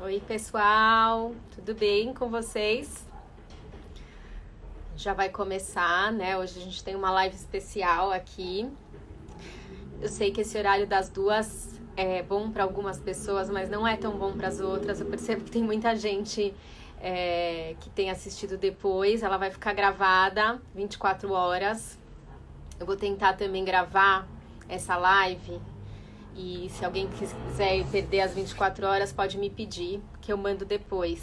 Oi, pessoal, tudo bem com vocês? Já vai começar, né? Hoje a gente tem uma live especial aqui. Eu sei que esse horário das 2 é bom para algumas pessoas, mas não é tão bom para as outras. Eu percebo que tem muita gente que tem assistido depois. Ela vai ficar gravada 24 horas. Eu vou tentar também gravar essa live. E se alguém quiser perder as 24 horas, pode me pedir, que eu mando depois.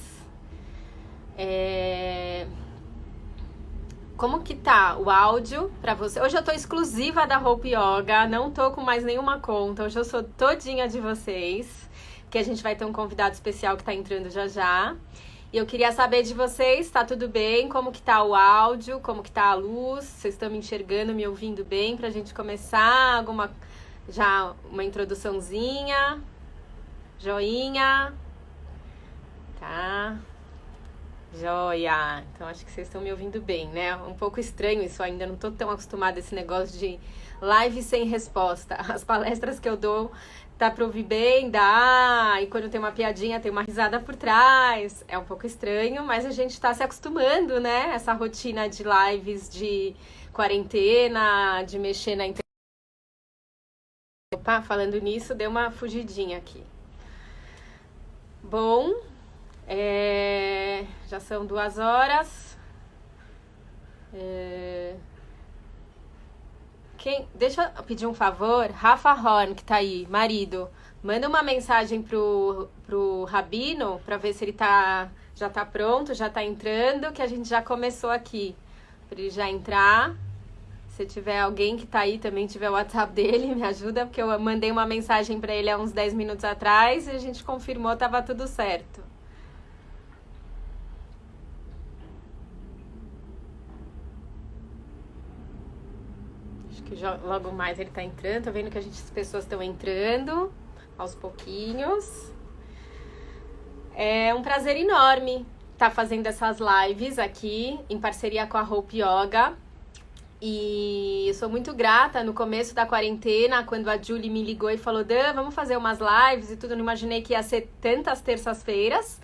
Como que tá o áudio pra você? Hoje eu tô exclusiva da Hope Yoga, não tô com mais nenhuma conta. Hoje eu sou todinha de vocês, que a gente vai ter um convidado especial que tá entrando já já. E eu queria saber de vocês, tá tudo bem? Como que tá o áudio? Como que tá a luz? Vocês estão me enxergando, me ouvindo bem pra gente começar? Já uma introduçãozinha, joinha, tá, joia, então acho que vocês estão me ouvindo bem, né, um pouco estranho isso ainda, não tô tão acostumada a esse negócio de live sem resposta, as palestras que eu dou, tá pra ouvir bem, dá, e quando tem uma piadinha tem uma risada por trás, é um pouco estranho, mas a gente tá se acostumando, né, essa rotina de lives de quarentena, de mexer na internet. Opa, falando nisso, deu uma fugidinha aqui. Bom, já são 2 horas. Deixa eu pedir um favor, Rafa Horn, que tá aí, marido, manda uma mensagem pro Rabino, pra ver se ele já tá pronto, já tá entrando, que a gente já começou aqui, pra ele já entrar. Se tiver alguém que tá aí também, tiver o WhatsApp dele, me ajuda, porque eu mandei uma mensagem pra ele há uns 10 minutos atrás e a gente confirmou, tava tudo certo. Acho que logo mais ele tá entrando, tô vendo que as pessoas estão entrando aos pouquinhos. É um prazer enorme estar fazendo essas lives aqui, em parceria com a Hope Yoga. E eu sou muito grata no começo da quarentena, quando a Julie me ligou e falou: Dan, vamos fazer umas lives e tudo. Eu não imaginei que ia ser tantas terças-feiras.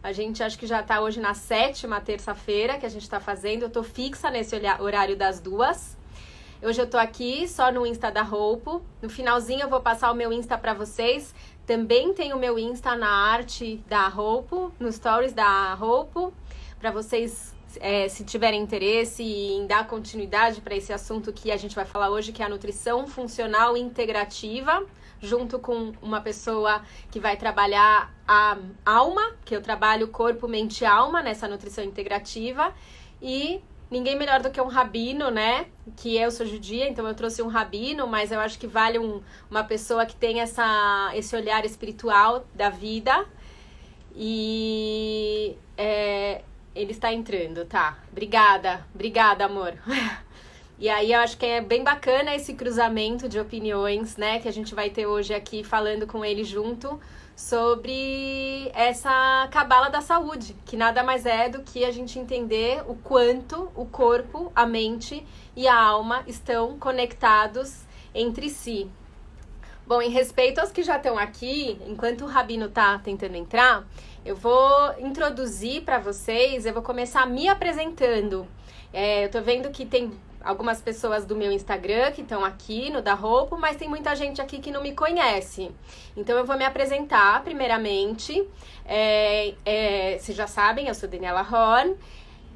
A gente acho que já tá hoje na 7ª terça-feira que a gente tá fazendo. Eu tô fixa nesse horário das 2. Hoje eu tô aqui só no Insta da Hope. No finalzinho eu vou passar o meu Insta pra vocês. Também tem o meu Insta na arte da Hope, no Stories da Hope, pra vocês... se tiverem interesse em dar continuidade para esse assunto que a gente vai falar hoje, que é a nutrição funcional integrativa, junto com uma pessoa que vai trabalhar a alma, que eu trabalho corpo, mente e alma nessa nutrição integrativa, e ninguém melhor do que um rabino, né, que eu sou judia, então eu trouxe um rabino, mas eu acho que vale uma pessoa que tem esse olhar espiritual da vida, e ele está entrando, tá? Obrigada, amor. E aí eu acho que é bem bacana esse cruzamento de opiniões, né? Que a gente vai ter hoje aqui falando com ele junto sobre essa cabala da saúde, que nada mais é do que a gente entender o quanto o corpo, a mente e a alma estão conectados entre si. Bom, em respeito aos que já estão aqui, enquanto o Rabino tá tentando entrar, eu vou introduzir para vocês, eu vou começar me apresentando. Eu tô vendo que tem algumas pessoas do meu Instagram que estão aqui no da Hope, mas tem muita gente aqui que não me conhece. Então eu vou me apresentar primeiramente. Vocês já sabem, eu sou Daniela Horn.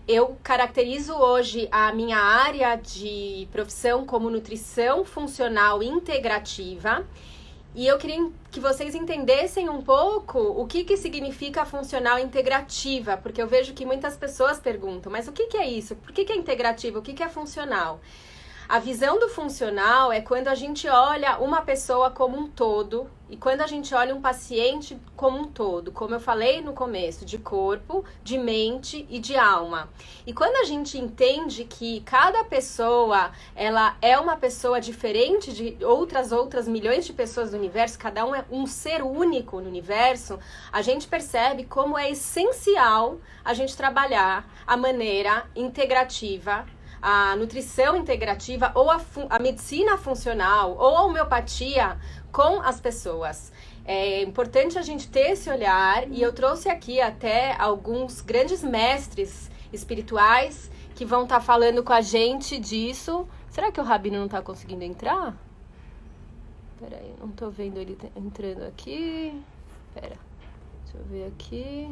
Eu caracterizo hoje a minha área de profissão como nutrição funcional integrativa. E eu queria que vocês entendessem um pouco o que significa funcional integrativa, porque eu vejo que muitas pessoas perguntam, mas o que é isso? Por que é integrativa? O que é funcional? A visão do funcional é quando a gente olha uma pessoa como um todo e quando a gente olha um paciente como um todo, como eu falei no começo, de corpo, de mente e de alma. E quando a gente entende que cada pessoa, ela é uma pessoa diferente de outras milhões de pessoas do universo, cada um é um ser único no universo, a gente percebe como é essencial a gente trabalhar a maneira integrativa, a nutrição integrativa ou a medicina funcional ou a homeopatia com as pessoas. É importante a gente ter esse olhar, e eu trouxe aqui até alguns grandes mestres espirituais que vão estar falando com a gente disso. Será que o Rabino não está conseguindo entrar? Peraí, não tô vendo ele entrando aqui. Pera, deixa eu ver aqui.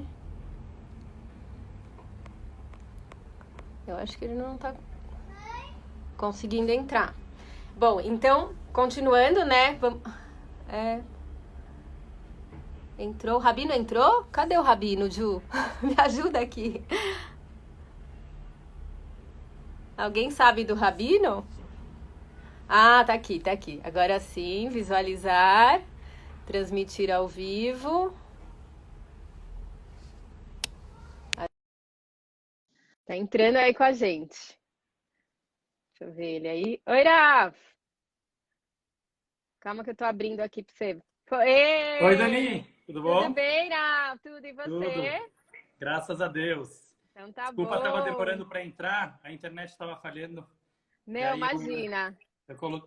Eu acho que ele não tá conseguindo entrar. Bom, então, continuando, né? Entrou. O Rabino entrou? Cadê o Rabino, Ju? Me ajuda aqui. Alguém sabe do Rabino? Ah, tá aqui, tá aqui. Agora sim, visualizar, transmitir ao vivo. Tá entrando aí com a gente. Deixa eu ver ele aí. Oi, Raf! Calma que eu tô abrindo aqui pra você. Oi, Dani, tudo Tudo bom? bem, Raf? Tudo e Tudo, você? graças a Deus. Então tá Desculpa, estava bom. demorando para entrar, a internet estava falhando e Não, aí imagina.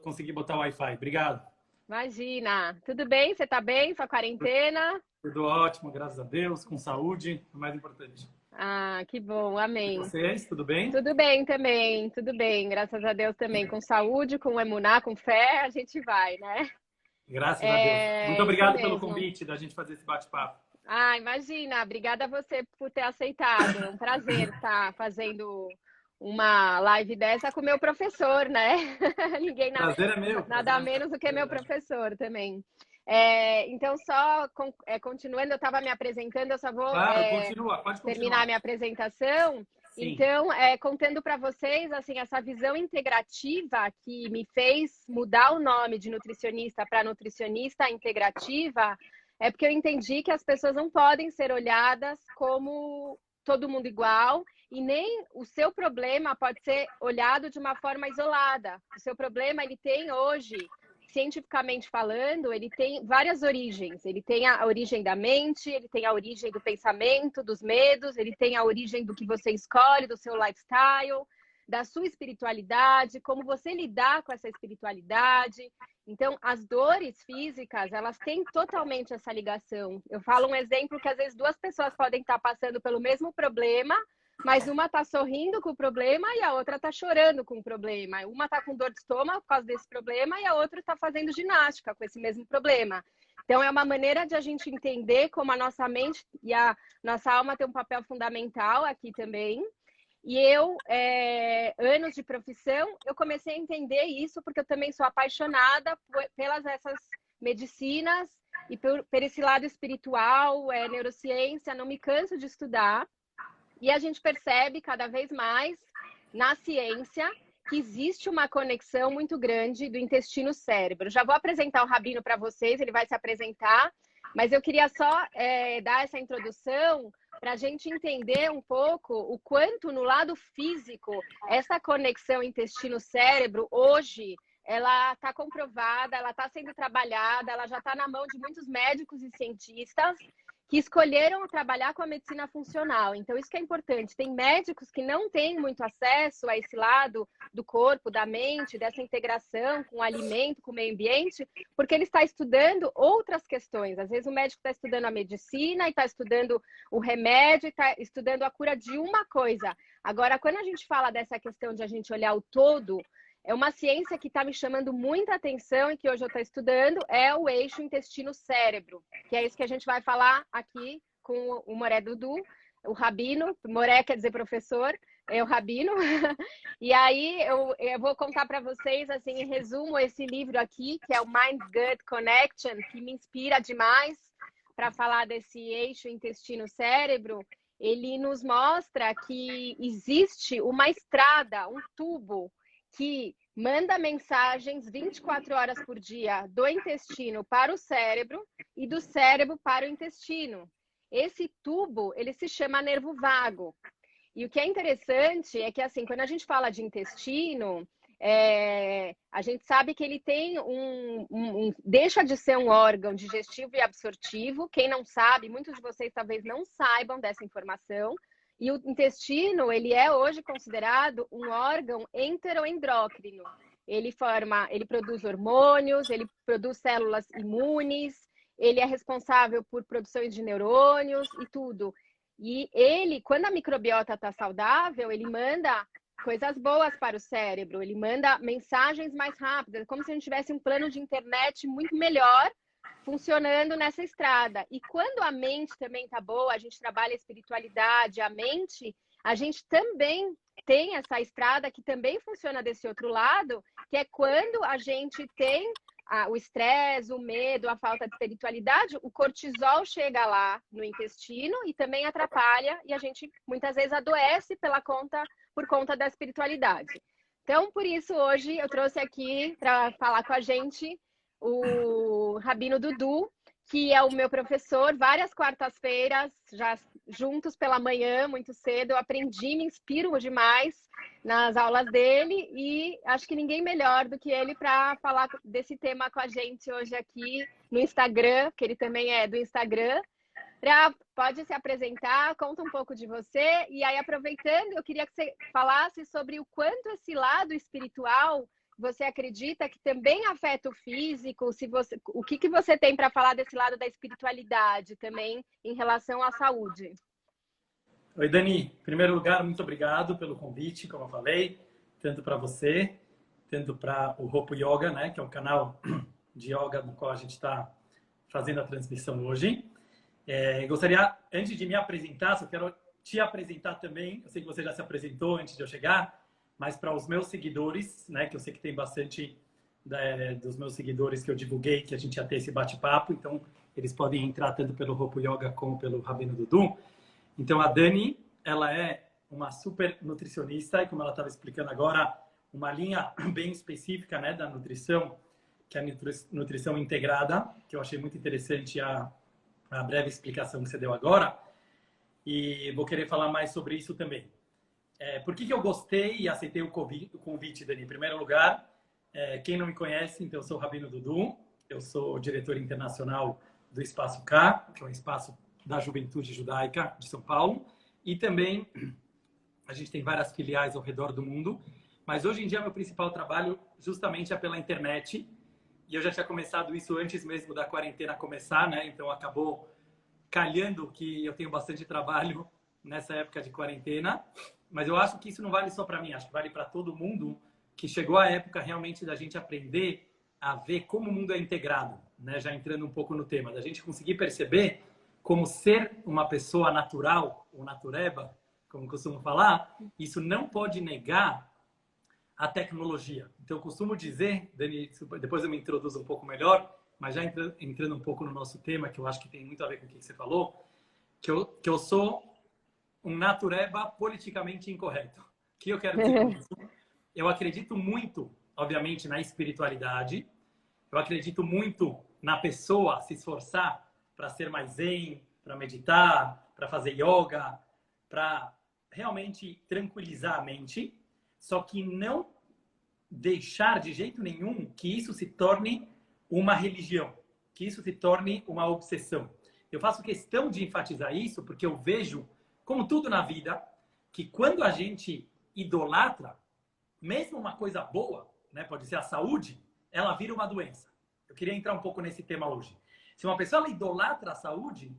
consegui botar o Wi-Fi. Obrigado. Imagina. Tudo bem? Você tá bem? Sua quarentena? Tudo ótimo, graças a Deus, com saúde, o mais importante. Ah, que bom. E Amém. vocês, tudo bem? Tudo bem também, tudo bem. Graças a Deus também. Com saúde, com emuná, com fé, a gente vai, né? Graças a Deus. Muito É isso obrigado pelo mesmo. convite da gente fazer esse bate-papo. Ah, imagina. Obrigada a você por ter aceitado. É um prazer estar fazendo uma live dessa com o meu professor, né? Ninguém Prazer é meu, prazer nada é meu, menos do que de meu verdade. professor também. Então, continuando, eu estava me apresentando, eu só vou Claro, continua, pode terminar a continuar. minha apresentação. Sim. Então, contando para vocês, assim, essa visão integrativa que me fez mudar o nome de nutricionista para nutricionista integrativa, é porque eu entendi que as pessoas não podem ser olhadas como todo mundo igual e nem o seu problema pode ser olhado de uma forma isolada. O seu problema, ele tem hoje, cientificamente falando, ele tem várias origens. Ele tem a origem da mente, ele tem a origem do pensamento, dos medos, ele tem a origem do que você escolhe, do seu lifestyle, da sua espiritualidade, como você lidar com essa espiritualidade. Então, as dores físicas, elas têm totalmente essa ligação. Eu falo um exemplo que às vezes duas pessoas podem estar passando pelo mesmo problema, mas uma está sorrindo com o problema e a outra está chorando com o problema. Uma está com dor de estômago por causa desse problema e a outra está fazendo ginástica com esse mesmo problema. Então, é uma maneira de a gente entender como a nossa mente e a nossa alma tem um papel fundamental aqui também. E eu, anos de profissão, eu comecei a entender isso porque eu também sou apaixonada pelas essas medicinas e por esse lado espiritual, neurociência, não me canso de estudar. E a gente percebe cada vez mais na ciência que existe uma conexão muito grande do intestino-cérebro. Já vou apresentar o Rabino para vocês, ele vai se apresentar, mas eu queria só dar essa introdução para a gente entender um pouco o quanto no lado físico essa conexão intestino-cérebro hoje ela está comprovada, ela está sendo trabalhada, ela já está na mão de muitos médicos e cientistas que escolheram trabalhar com a medicina funcional. Então, isso que é importante. Tem médicos que não têm muito acesso a esse lado do corpo, da mente, dessa integração com o alimento, com o meio ambiente, porque ele está estudando outras questões. Às vezes, o médico está estudando a medicina e está estudando o remédio, e está estudando a cura de uma coisa. Agora, quando a gente fala dessa questão de a gente olhar o todo, é uma ciência que está me chamando muita atenção e que hoje eu estou estudando, é o eixo intestino-cérebro, que é isso que a gente vai falar aqui com o Moré Dudu, o Rabino. Moré quer dizer professor, é o Rabino. E aí eu vou contar para vocês, assim, em resumo, esse livro aqui, que é o Mind-Gut Connection, que me inspira demais para falar desse eixo intestino-cérebro. Ele nos mostra que existe uma estrada, um tubo, que manda mensagens 24 horas por dia do intestino para o cérebro e do cérebro para o intestino. Esse tubo, ele se chama nervo vago. E o que é interessante é que, assim, quando a gente fala de intestino, a gente sabe que ele tem deixa de ser um órgão digestivo e absortivo. Quem não sabe, muitos de vocês talvez não saibam dessa informação. E o intestino, ele é hoje considerado um órgão enteroendócrino. Ele produz hormônios, ele produz células imunes, ele é responsável por produções de neurônios e tudo. E ele, quando a microbiota está saudável, ele manda coisas boas para o cérebro, ele manda mensagens mais rápidas, como se a gente tivesse um plano de internet muito melhor funcionando nessa estrada. E quando a mente também está boa, a gente trabalha a espiritualidade, a mente, a gente também tem essa estrada que também funciona desse outro lado, que é quando a gente tem o estresse, o medo, a falta de espiritualidade, o cortisol chega lá no intestino e também atrapalha, e a gente muitas vezes adoece por conta da espiritualidade. Então, por isso, hoje eu trouxe aqui para falar com a gente o Rabino Dudu, que é o meu professor, várias quartas-feiras, já juntos pela manhã, muito cedo, eu aprendi, me inspiro demais nas aulas dele e acho que ninguém melhor do que ele para falar desse tema com a gente hoje aqui no Instagram, que ele também é do Instagram. Pode se apresentar, conta um pouco de você e aí, aproveitando, eu queria que você falasse sobre o quanto esse lado espiritual você acredita que também afeta o físico, o que você tem para falar desse lado da espiritualidade também em relação à saúde? Oi, Dani. Em primeiro lugar, muito obrigado pelo convite, como eu falei, tanto para você, tanto para o Hopo Yoga, né, que é um canal de yoga no qual a gente está fazendo a transmissão hoje. Gostaria, antes de me apresentar, só quero te apresentar também. Eu sei que você já se apresentou antes de eu chegar, mas para os meus seguidores, né, que eu sei que tem bastante dos meus seguidores que eu divulguei, que a gente ia ter esse bate-papo, então eles podem entrar tanto pelo Hopo Yoga como pelo Rabino Dudu. Então a Dani, ela é uma super nutricionista e, como ela estava explicando agora, uma linha bem específica, né, da nutrição, que é a nutrição integrada, que eu achei muito interessante a breve explicação que você deu agora, e vou querer falar mais sobre isso também. Por que eu gostei e aceitei o convite, Dani? Em primeiro lugar, quem não me conhece, então eu sou o Rabino Dudu, eu sou diretor internacional do Espaço K, que é um espaço da Juventude Judaica de São Paulo, e também a gente tem várias filiais ao redor do mundo, mas hoje em dia meu principal trabalho justamente é pela internet, e eu já tinha começado isso antes mesmo da quarentena começar, né? Então acabou calhando que eu tenho bastante trabalho nessa época de quarentena, mas eu acho que isso não vale só para mim, acho que vale para todo mundo, que chegou a época realmente da gente aprender a ver como o mundo é integrado, né? Já entrando um pouco no tema, da gente conseguir perceber como ser uma pessoa natural, ou natureba, como costumo falar, isso não pode negar a tecnologia. Então, eu costumo dizer, Dani, depois eu me introduzo um pouco melhor, mas já entrando um pouco no nosso tema, que eu acho que tem muito a ver com o que você falou, que eu sou um natureba politicamente incorreto. O que eu quero dizer com isso? Eu acredito muito, obviamente, na espiritualidade, eu acredito muito na pessoa se esforçar para ser mais zen, para meditar, para fazer yoga, para realmente tranquilizar a mente, só que não deixar de jeito nenhum que isso se torne uma religião, que isso se torne uma obsessão. Eu faço questão de enfatizar isso porque eu vejo, como tudo na vida, que quando a gente idolatra, mesmo uma coisa boa, né, pode ser a saúde, ela vira uma doença. Eu queria entrar um pouco nesse tema hoje. Se uma pessoa ela idolatra a saúde,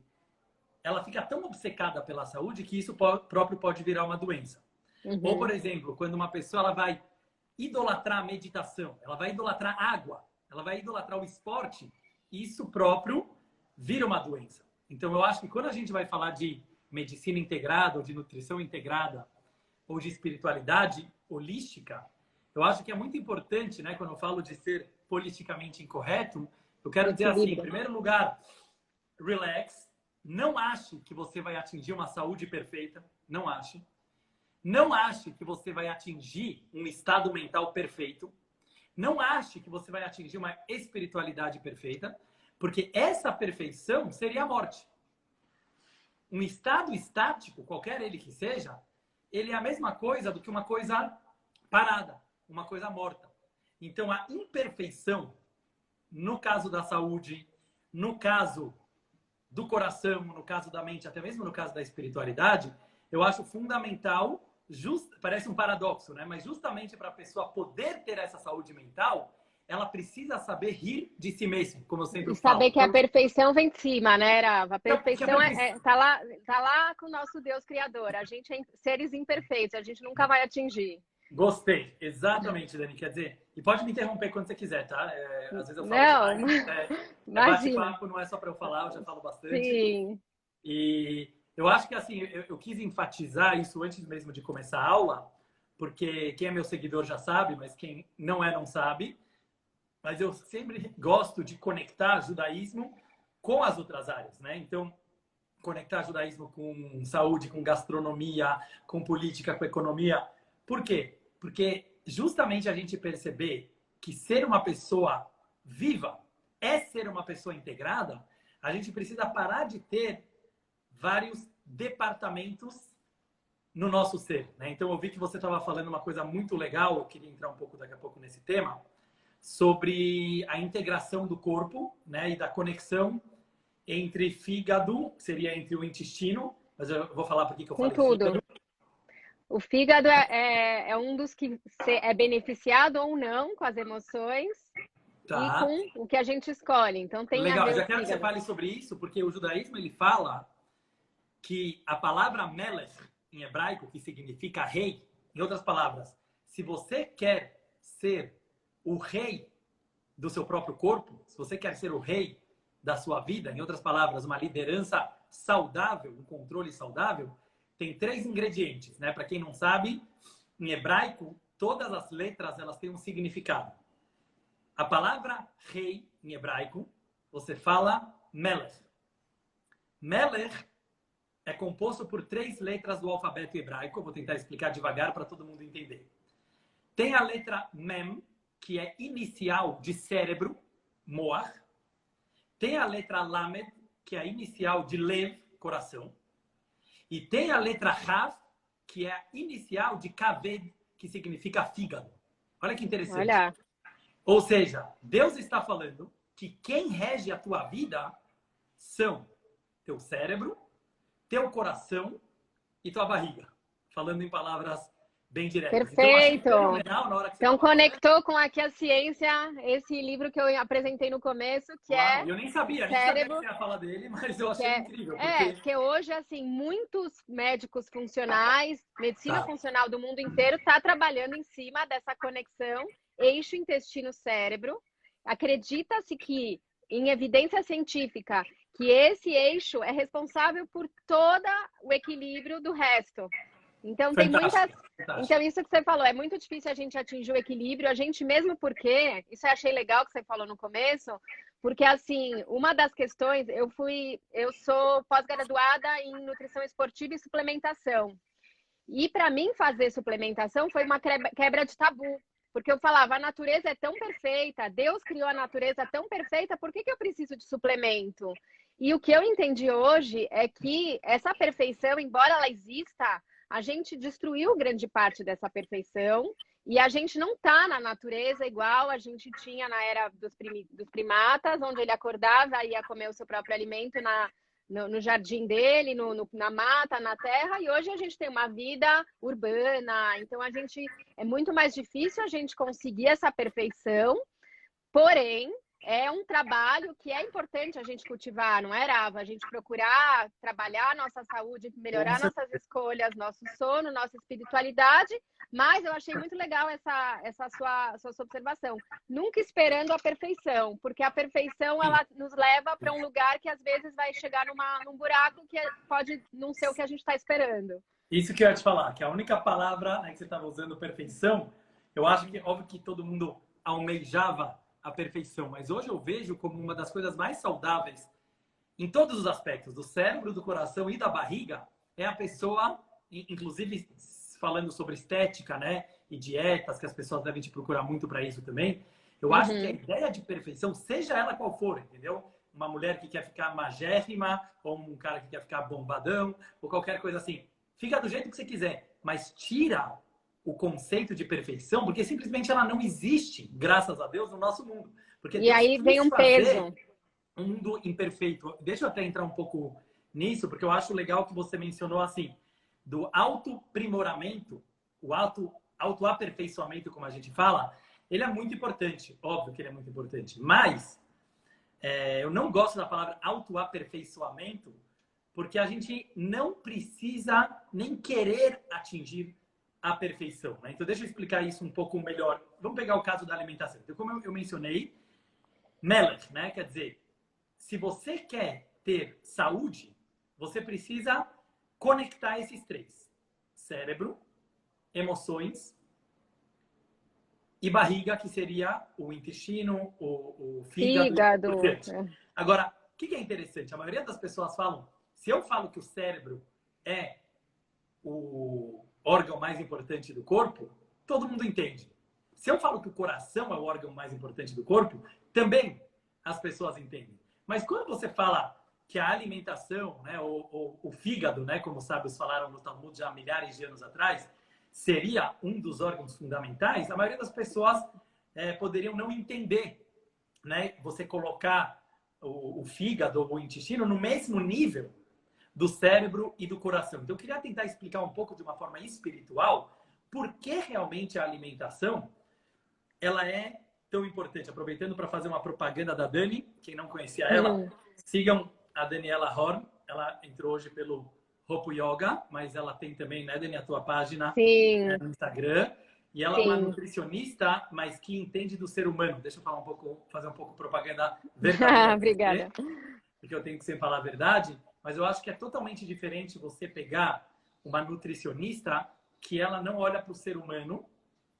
ela fica tão obcecada pela saúde que isso próprio pode virar uma doença. Ou, por exemplo, quando uma pessoa ela vai idolatrar a meditação, ela vai idolatrar água, ela vai idolatrar o esporte, isso próprio vira uma doença. Então, eu acho que quando a gente vai falar de medicina integrada, ou de nutrição integrada, ou de espiritualidade holística, eu acho que é muito importante, né, quando eu falo de ser politicamente incorreto, eu quero dizer assim, em primeiro lugar, relax, não ache que você vai atingir uma saúde perfeita, não ache. Não ache que você vai atingir um estado mental perfeito. Não ache que você vai atingir uma espiritualidade perfeita, porque essa perfeição seria a morte. Um estado estático, qualquer ele que seja, ele é a mesma coisa do que uma coisa parada, uma coisa morta. Então, a imperfeição, no caso da saúde, no caso do coração, no caso da mente, até mesmo no caso da espiritualidade, eu acho fundamental, parece um paradoxo, né? Mas justamente para a pessoa poder ter essa saúde mental, ela precisa saber rir de si mesma, como eu sempre E falo. saber que a perfeição vem de cima, né, Rava? A Então, que a perfeição tá lá com o nosso Deus Criador. A gente é seres imperfeitos, a gente nunca vai atingir. Gostei, exatamente, Dani. Quer dizer, e pode me interromper quando você quiser, tá? Às vezes eu falo Não, demais, é imagina. bate-papo, não é só para eu falar, eu já falo bastante. Sim. E eu acho que assim, eu quis enfatizar isso antes mesmo de começar a aula, porque quem é meu seguidor já sabe, mas quem não é, não sabe. Mas eu sempre gosto de conectar judaísmo com as outras áreas, né? Então, conectar judaísmo com saúde, com gastronomia, com política, com economia. Por quê? Porque justamente a gente perceber que ser uma pessoa viva é ser uma pessoa integrada, a gente precisa parar de ter vários departamentos no nosso ser, né? Então eu vi que você estava falando uma coisa muito legal, eu queria entrar um pouco daqui a pouco nesse tema, sobre a integração do corpo, né, e da conexão entre fígado, que seria entre o intestino, mas eu vou falar por que eu Com falei tudo. fígado. O fígado é um dos que é beneficiado ou não com as emoções e Tá. com o que a gente escolhe. Então tem a Legal, ver já o quero que você fígado. fale sobre isso, porque o judaísmo ele fala que a palavra melech em hebraico, que significa rei, em outras palavras, se você quer ser o rei do seu próprio corpo, se você quer ser o rei da sua vida, em outras palavras, uma liderança saudável, um controle saudável, tem 3 ingredientes, né? Para quem não sabe, em hebraico, todas as letras elas têm um significado. A palavra rei em hebraico, você fala melech. Melech é composto por 3 letras do alfabeto hebraico. Eu vou tentar explicar devagar para todo mundo entender. Tem a letra mem, que é inicial de cérebro, moach. Tem a letra lamed, que é a inicial de lev, coração. E tem a letra Rav, que é a inicial de Kaved, que significa fígado. Olha que interessante. Olha. Ou seja, Deus está falando que quem rege a tua vida são teu cérebro, teu coração e tua barriga. Falando em palavras bem diretas. Perfeito. Então, achei fenomenal na hora que você Então falou. conectou com Aqui a Ciência, esse livro que eu apresentei no começo, que Uau, eu nem sabia que Cérebro, você ia falar dele, mas eu achei incrível. porque hoje, assim, muitos médicos funcionais, medicina Tá. funcional do mundo inteiro está trabalhando em cima dessa conexão eixo intestino-cérebro. Acredita-se que, em evidência científica, que esse eixo é responsável por todo o equilíbrio do resto. Então, tem muitas. Então, isso que você falou, é muito difícil a gente atingir o equilíbrio, a gente mesmo porque, isso eu achei legal que você falou no começo, porque, assim, uma das questões, eu sou pós-graduada em nutrição esportiva e suplementação. E, para mim, fazer suplementação foi uma quebra de tabu. Porque eu falava, a natureza é tão perfeita, Deus criou a natureza tão perfeita, por que eu preciso de suplemento? E o que eu entendi hoje é que essa perfeição, embora ela exista, a gente destruiu grande parte dessa perfeição e a gente não está na natureza igual a gente tinha na era dos primatas, onde ele acordava e ia comer o seu próprio alimento no jardim dele, na mata, na terra, e hoje a gente tem uma vida urbana, então é muito mais difícil a gente conseguir essa perfeição, porém, é um trabalho que é importante a gente cultivar, não é, Rava? A gente procurar trabalhar a nossa saúde, melhorar nossas escolhas, nosso sono, nossa espiritualidade, mas eu achei muito legal essa sua observação. Nunca esperando a perfeição, porque a perfeição ela nos leva para um lugar que às vezes vai chegar num buraco que pode não ser o que a gente está esperando. Isso que eu ia te falar, que a única palavra, né, que você estava usando, perfeição, eu acho que, óbvio que todo mundo almejava a perfeição, mas hoje eu vejo como uma das coisas mais saudáveis em todos os aspectos, do cérebro, do coração e da barriga, é a pessoa, inclusive falando sobre estética, né, e dietas, que as pessoas devem te procurar muito para isso também. Eu acho que a ideia de perfeição, seja ela qual for, entendeu? Uma mulher que quer ficar magérrima, ou um cara que quer ficar bombadão, ou qualquer coisa assim. Fica do jeito que você quiser, mas tira o conceito de perfeição, porque simplesmente ela não existe, graças a Deus, no nosso mundo. Porque e aí vem um peso. Um mundo imperfeito. Deixa eu até entrar um pouco nisso, porque eu acho legal que você mencionou assim, do autoprimoramento, o autoaperfeiçoamento, como a gente fala, ele é muito importante, óbvio que ele é muito importante, mas eu não gosto da palavra autoaperfeiçoamento, porque a gente não precisa nem querer atingir a perfeição, né? Então, deixa eu explicar isso um pouco melhor. Vamos pegar o caso da alimentação. Então, como eu mencionei, Melech, né? Quer dizer, se você quer ter saúde, você precisa conectar esses três: cérebro, emoções e barriga, que seria o intestino, o fígado. Agora, o que é interessante? A maioria das pessoas falam, se eu falo que o cérebro é o órgão mais importante do corpo, todo mundo entende. Se eu falo que o coração é o órgão mais importante do corpo, também as pessoas entendem. Mas quando você fala que a alimentação, né, o fígado, né, como os sábios falaram no Talmud já há milhares de anos atrás, seria um dos órgãos fundamentais, a maioria das pessoas poderiam não entender, né, você colocar o fígado ou o intestino no mesmo nível do cérebro e do coração. Então, eu queria tentar explicar um pouco de uma forma espiritual por que realmente a alimentação ela é tão importante. Aproveitando para fazer uma propaganda da Dani, quem não conhecia ela, sigam a Daniela Horn. Ela entrou hoje pelo Hopo Yoga, mas ela tem também, né, Dani, a tua página no Instagram. E ela é uma nutricionista, mas que entende do ser humano. Deixa eu falar fazer um pouco propaganda verdadeira. Obrigada. Porque eu tenho que sempre falar a verdade. Mas eu acho que é totalmente diferente você pegar uma nutricionista que ela não olha para o ser humano,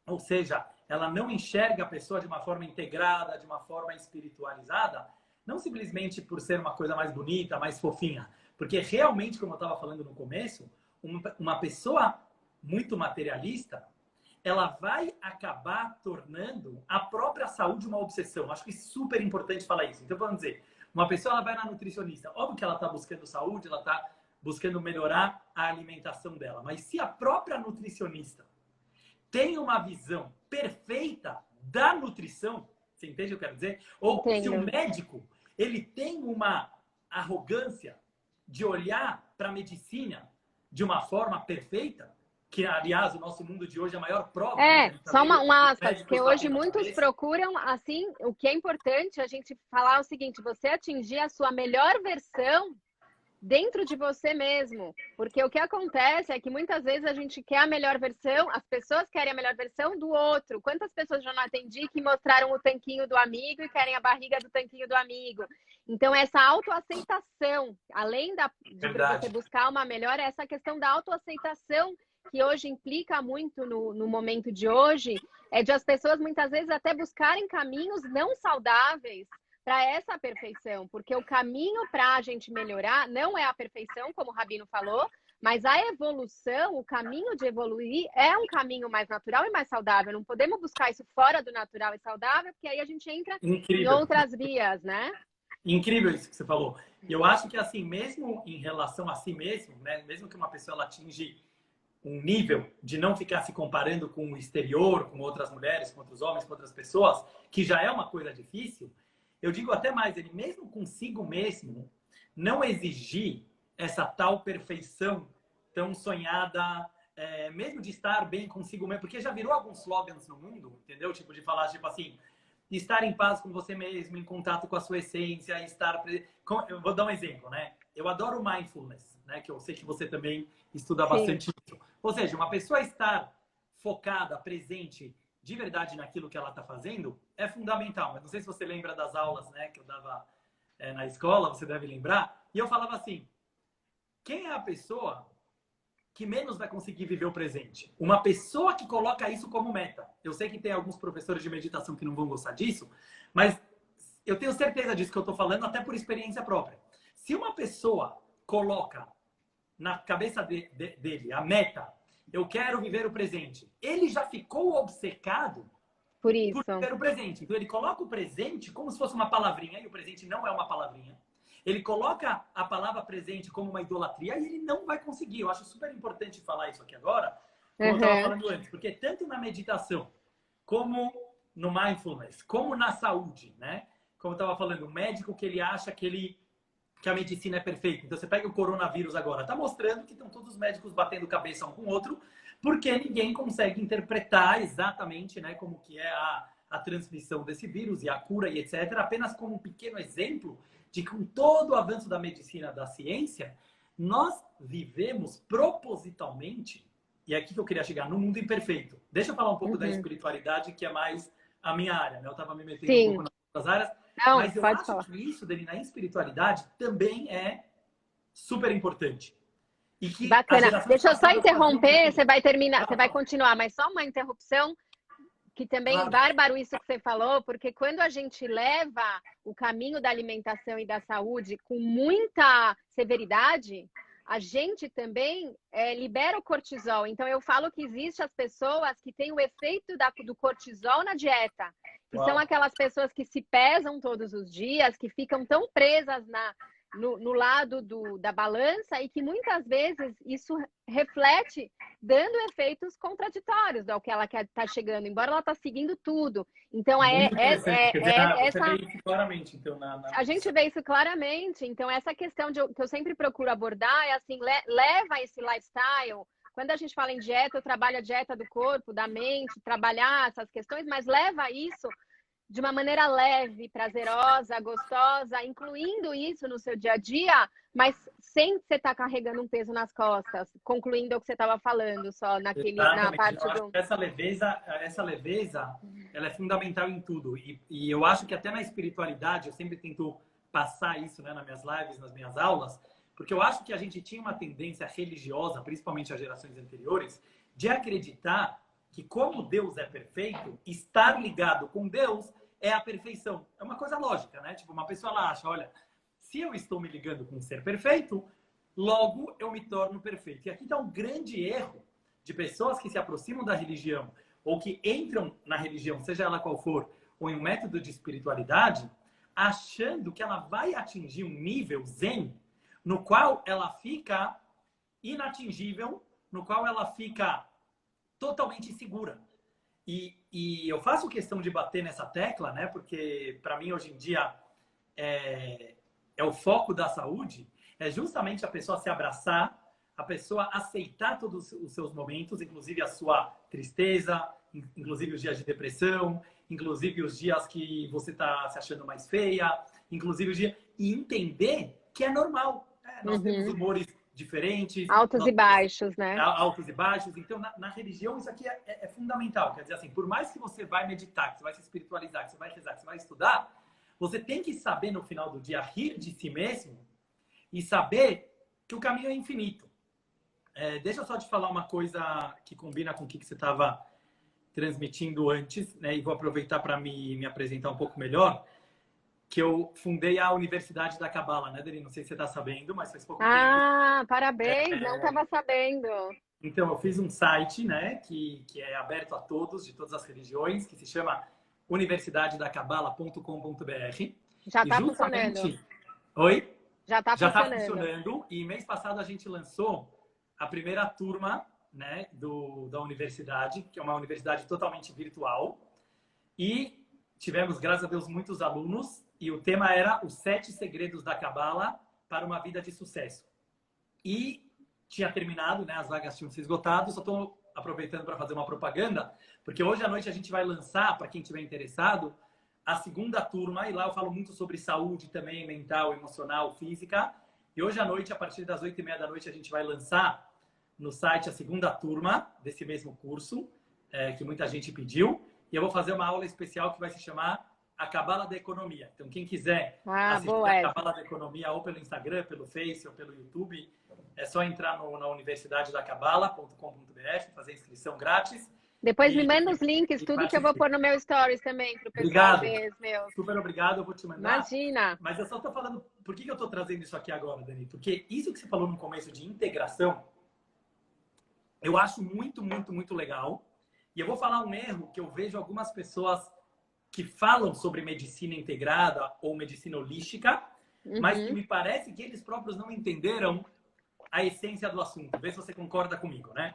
ou seja, ela não enxerga a pessoa de uma forma integrada, de uma forma espiritualizada, não simplesmente por ser uma coisa mais bonita, mais fofinha. Porque realmente, como eu estava falando no começo, uma pessoa muito materialista, ela vai acabar tornando a própria saúde uma obsessão. Acho que é super importante falar isso. Então, vamos dizer, uma pessoa ela vai na nutricionista. Óbvio que ela está buscando saúde, ela está buscando melhorar a alimentação dela. Mas se a própria nutricionista tem uma visão perfeita da nutrição, você entende o que eu quero dizer? Ou se o médico ele tem uma arrogância de olhar para a medicina de uma forma perfeita, que, aliás, o nosso mundo de hoje é a maior prova. Só uma aspas, porque hoje muitos procuram, assim, o que é importante a gente falar é o seguinte: você atingir a sua melhor versão dentro de você mesmo. Porque o que acontece é que muitas vezes a gente quer a melhor versão, as pessoas querem a melhor versão do outro. Quantas pessoas já não atendi que mostraram o tanquinho do amigo e querem a barriga do tanquinho do amigo? Então, essa autoaceitação, além de você buscar uma melhor, essa questão da autoaceitação, que hoje implica muito no momento de hoje, é de as pessoas muitas vezes até buscarem caminhos não saudáveis para essa perfeição, porque o caminho para a gente melhorar não é a perfeição, como o Rabino falou, mas a evolução, o caminho de evoluir é um caminho mais natural e mais saudável. Não podemos buscar isso fora do natural e saudável, porque aí a gente entra em outras vias, né? Incrível isso que você falou. E eu acho que, assim, mesmo em relação a si mesmo, né, mesmo que uma pessoa ela atinge um nível de não ficar se comparando com o exterior, com outras mulheres, com outros homens, com outras pessoas, que já é uma coisa difícil, eu digo até mais, ele mesmo consigo mesmo não exigir essa tal perfeição tão sonhada, mesmo de estar bem consigo mesmo, porque já virou alguns slogans no mundo, entendeu? Tipo, de falar, tipo assim, estar em paz com você mesmo, em contato com a sua essência, estar... Eu vou dar um exemplo, né? Eu adoro mindfulness, né? Que eu sei que você também estuda bastante isso. Ou seja, uma pessoa estar focada, presente, de verdade naquilo que ela está fazendo, é fundamental. Mas não sei se você lembra das aulas, né, que eu dava na escola, você deve lembrar. E eu falava assim, quem é a pessoa que menos vai conseguir viver o presente? Uma pessoa que coloca isso como meta. Eu sei que tem alguns professores de meditação que não vão gostar disso, mas eu tenho certeza disso que eu estou falando, até por experiência própria. Se uma pessoa coloca na cabeça dele a meta, eu quero viver o presente, ele já ficou obcecado por viver o presente. Então ele coloca o presente como se fosse uma palavrinha, e o presente não é uma palavrinha. Ele coloca a palavra presente como uma idolatria e ele não vai conseguir. Eu acho super importante falar isso aqui agora, como eu estava falando antes, porque tanto na meditação, como no mindfulness, como na saúde, né? Como eu estava falando, o médico que ele acha que a medicina é perfeita. Então você pega o coronavírus agora, está mostrando que estão todos os médicos batendo cabeça um com o outro, porque ninguém consegue interpretar exatamente, né, como que é a transmissão desse vírus e a cura e etc. Apenas como um pequeno exemplo de que com todo o avanço da medicina, da ciência, nós vivemos propositalmente, e é aqui que eu queria chegar, no mundo imperfeito. Deixa eu falar um pouco da espiritualidade, que é mais a minha área, né? Eu estava me metendo um pouco nas outras áreas, Não, mas eu acho que isso, Dani, na espiritualidade também é super importante. E que bacana. Deixa eu só interromper, você vai terminar, Tá, você vai continuar, mas só uma interrupção, que também é bárbaro isso que você falou, porque quando a gente leva o caminho da alimentação e da saúde com muita severidade, a gente também libera o cortisol. Então, eu falo que existe as pessoas que têm o efeito do cortisol na dieta, que são aquelas pessoas que se pesam todos os dias, que ficam tão presas no lado da balança e que muitas vezes isso reflete dando efeitos contraditórios do que ela está chegando, embora ela está seguindo tudo. Então, você vê isso claramente. Então, a gente vê isso claramente. Então, essa questão que eu sempre procuro abordar é assim, leva esse lifestyle. Quando a gente fala em dieta, eu trabalho a dieta do corpo, da mente, trabalhar essas questões, mas leva isso de uma maneira leve, prazerosa, gostosa, incluindo isso no seu dia a dia, mas sem você estar carregando um peso nas costas, concluindo o que você estava falando só na parte do... Essa leveza, ela é fundamental em tudo. E eu acho que até na espiritualidade, eu sempre tento passar isso, né, nas minhas lives, nas minhas aulas, porque eu acho que a gente tinha uma tendência religiosa, principalmente as gerações anteriores, de acreditar que como Deus é perfeito, estar ligado com Deus é a perfeição. É uma coisa lógica, né? Tipo, uma pessoa ela acha, olha, se eu estou me ligando com um ser perfeito, logo eu me torno perfeito. E aqui está um grande erro de pessoas que se aproximam da religião ou que entram na religião, seja ela qual for, ou em um método de espiritualidade, achando que ela vai atingir um nível zen no qual ela fica inatingível, no qual ela fica totalmente insegura. E eu faço questão de bater nessa tecla, né? Porque para mim hoje em dia é o foco da saúde, é justamente a pessoa se abraçar, a pessoa aceitar todos os seus momentos, inclusive a sua tristeza, inclusive os dias de depressão, inclusive os dias que você está se achando mais feia, inclusive os dias... E entender que é normal. Nós temos humores diferentes. Altos e baixos, né? Altos e baixos. Então, na religião, isso aqui é fundamental. Quer dizer, assim, por mais que você vai meditar, que você vai se espiritualizar, que você vai rezar, que você vai estudar, você tem que saber, no final do dia, rir de si mesmo e saber que o caminho é infinito. Deixa eu só te falar uma coisa que combina com o que você estava transmitindo antes, né? E vou aproveitar para me apresentar um pouco melhor. Que eu fundei a Universidade da Cabala, né, Dani? Não sei se você está sabendo, mas faz pouco tempo. Ah, parabéns! Não estava sabendo. Então, eu fiz um site, né, que é aberto a todos, de todas as religiões, que se chama universidadedacabala.com.br. Já está funcionando. Oi? Já está funcionando. E mês passado a gente lançou a primeira turma, né, da universidade, que é uma universidade totalmente virtual. E tivemos, graças a Deus, muitos alunos. E o tema era os 7 segredos da Cabala para uma vida de sucesso. E tinha terminado, né? As vagas tinham se esgotado. Só estou aproveitando para fazer uma propaganda, porque hoje à noite a gente vai lançar, para quem estiver interessado, a segunda turma. E lá eu falo muito sobre saúde também, mental, emocional, física. E hoje à noite, a partir das 8h30 da noite, a gente vai lançar no site a segunda turma desse mesmo curso, que muita gente pediu. E eu vou fazer uma aula especial que vai se chamar A Cabala da Economia. Então, quem quiser assistir a Cabala da Economia ou pelo Instagram, pelo Face ou pelo YouTube, é só entrar na universidadedacabala.com.br, fazer inscrição grátis. Depois me manda os links, tudo que eu vou pôr no meu stories também, para o pessoal ver, meu. Super obrigado, eu vou te mandar. Imagina! Mas eu só estou falando... Por que eu estou trazendo isso aqui agora, Dani? Porque isso que você falou no começo de integração, eu acho muito, muito, muito legal. E eu vou falar um erro que eu vejo algumas pessoas que falam sobre medicina integrada ou medicina holística, mas que me parece que eles próprios não entenderam a essência do assunto. Vê se você concorda comigo, né?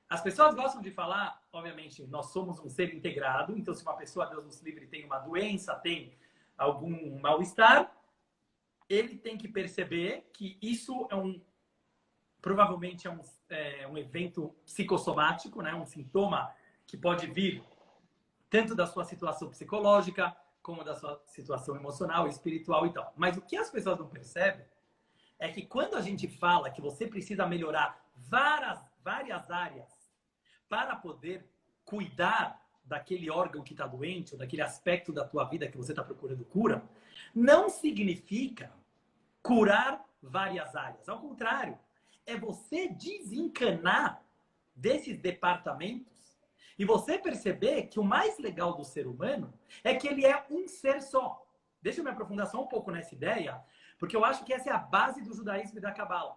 As pessoas gostam de falar, obviamente, nós somos um ser integrado, então se uma pessoa, Deus nos livre, tem uma doença, tem algum mal-estar, ele tem que perceber que isso provavelmente é um evento psicossomático, né? Um sintoma que pode vir tanto da sua situação psicológica, como da sua situação emocional, espiritual e tal. Mas o que as pessoas não percebem é que quando a gente fala que você precisa melhorar várias áreas para poder cuidar daquele órgão que está doente, ou daquele aspecto da tua vida que você está procurando cura, não significa curar várias áreas. Ao contrário, é você desencanar desses departamentos e você perceber que o mais legal do ser humano é que ele é um ser só. Deixa eu me aprofundar só um pouco nessa ideia, porque eu acho que essa é a base do judaísmo e da Cabala.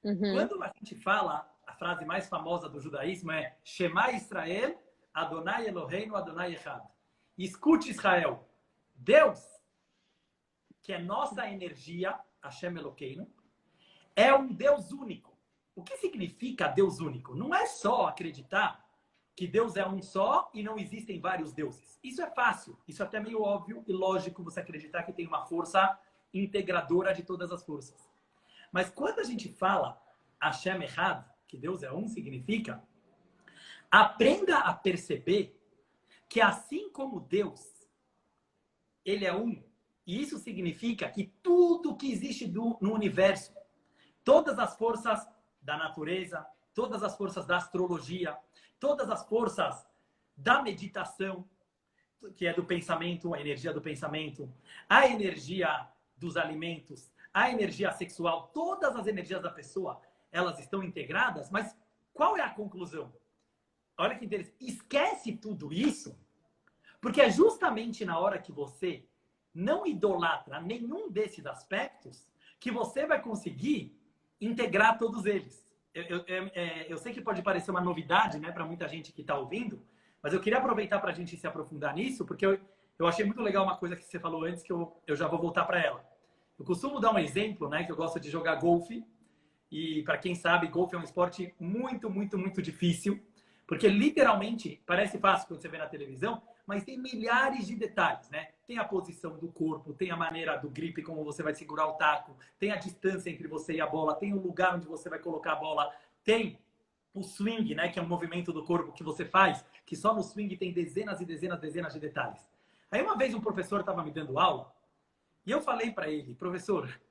Quando a gente fala, a frase mais famosa do judaísmo é Shema Israel, Adonai Eloheinu, Adonai Echad. Escute, Israel, Deus, que é nossa energia, Hashem Elokeinu, é um Deus único. O que significa Deus único? Não é só acreditar que Deus é um só e não existem vários deuses. Isso é fácil, isso é até meio óbvio e lógico você acreditar que tem uma força integradora de todas as forças. Mas quando a gente fala Hashem Echad, que Deus é um, significa, aprenda a perceber que assim como Deus, ele é um, e isso significa que tudo que existe no universo, todas as forças da natureza, todas as forças da astrologia, todas as forças da meditação, que é do pensamento, a energia do pensamento, a energia dos alimentos, a energia sexual, todas as energias da pessoa, elas estão integradas, mas qual é a conclusão? Olha que interessante. Esquece tudo isso, porque é justamente na hora que você não idolatra nenhum desses aspectos que você vai conseguir integrar todos eles. Eu sei que pode parecer uma novidade, né, para muita gente que está ouvindo, mas eu queria aproveitar para a gente se aprofundar nisso, porque eu achei muito legal uma coisa que você falou antes, que eu já vou voltar para ela. Eu costumo dar um exemplo, né, que eu gosto de jogar golfe, e para quem sabe, golfe é um esporte muito, muito, muito difícil, porque literalmente parece fácil quando você vê na televisão, mas tem milhares de detalhes, né? Tem a posição do corpo, tem a maneira do grip, como você vai segurar o taco, tem a distância entre você e a bola, tem o lugar onde você vai colocar a bola, tem o swing, né? Que é um movimento do corpo que você faz, que só no swing tem dezenas e dezenas, dezenas de detalhes. Aí uma vez um professor estava me dando aula e eu falei para ele, professor,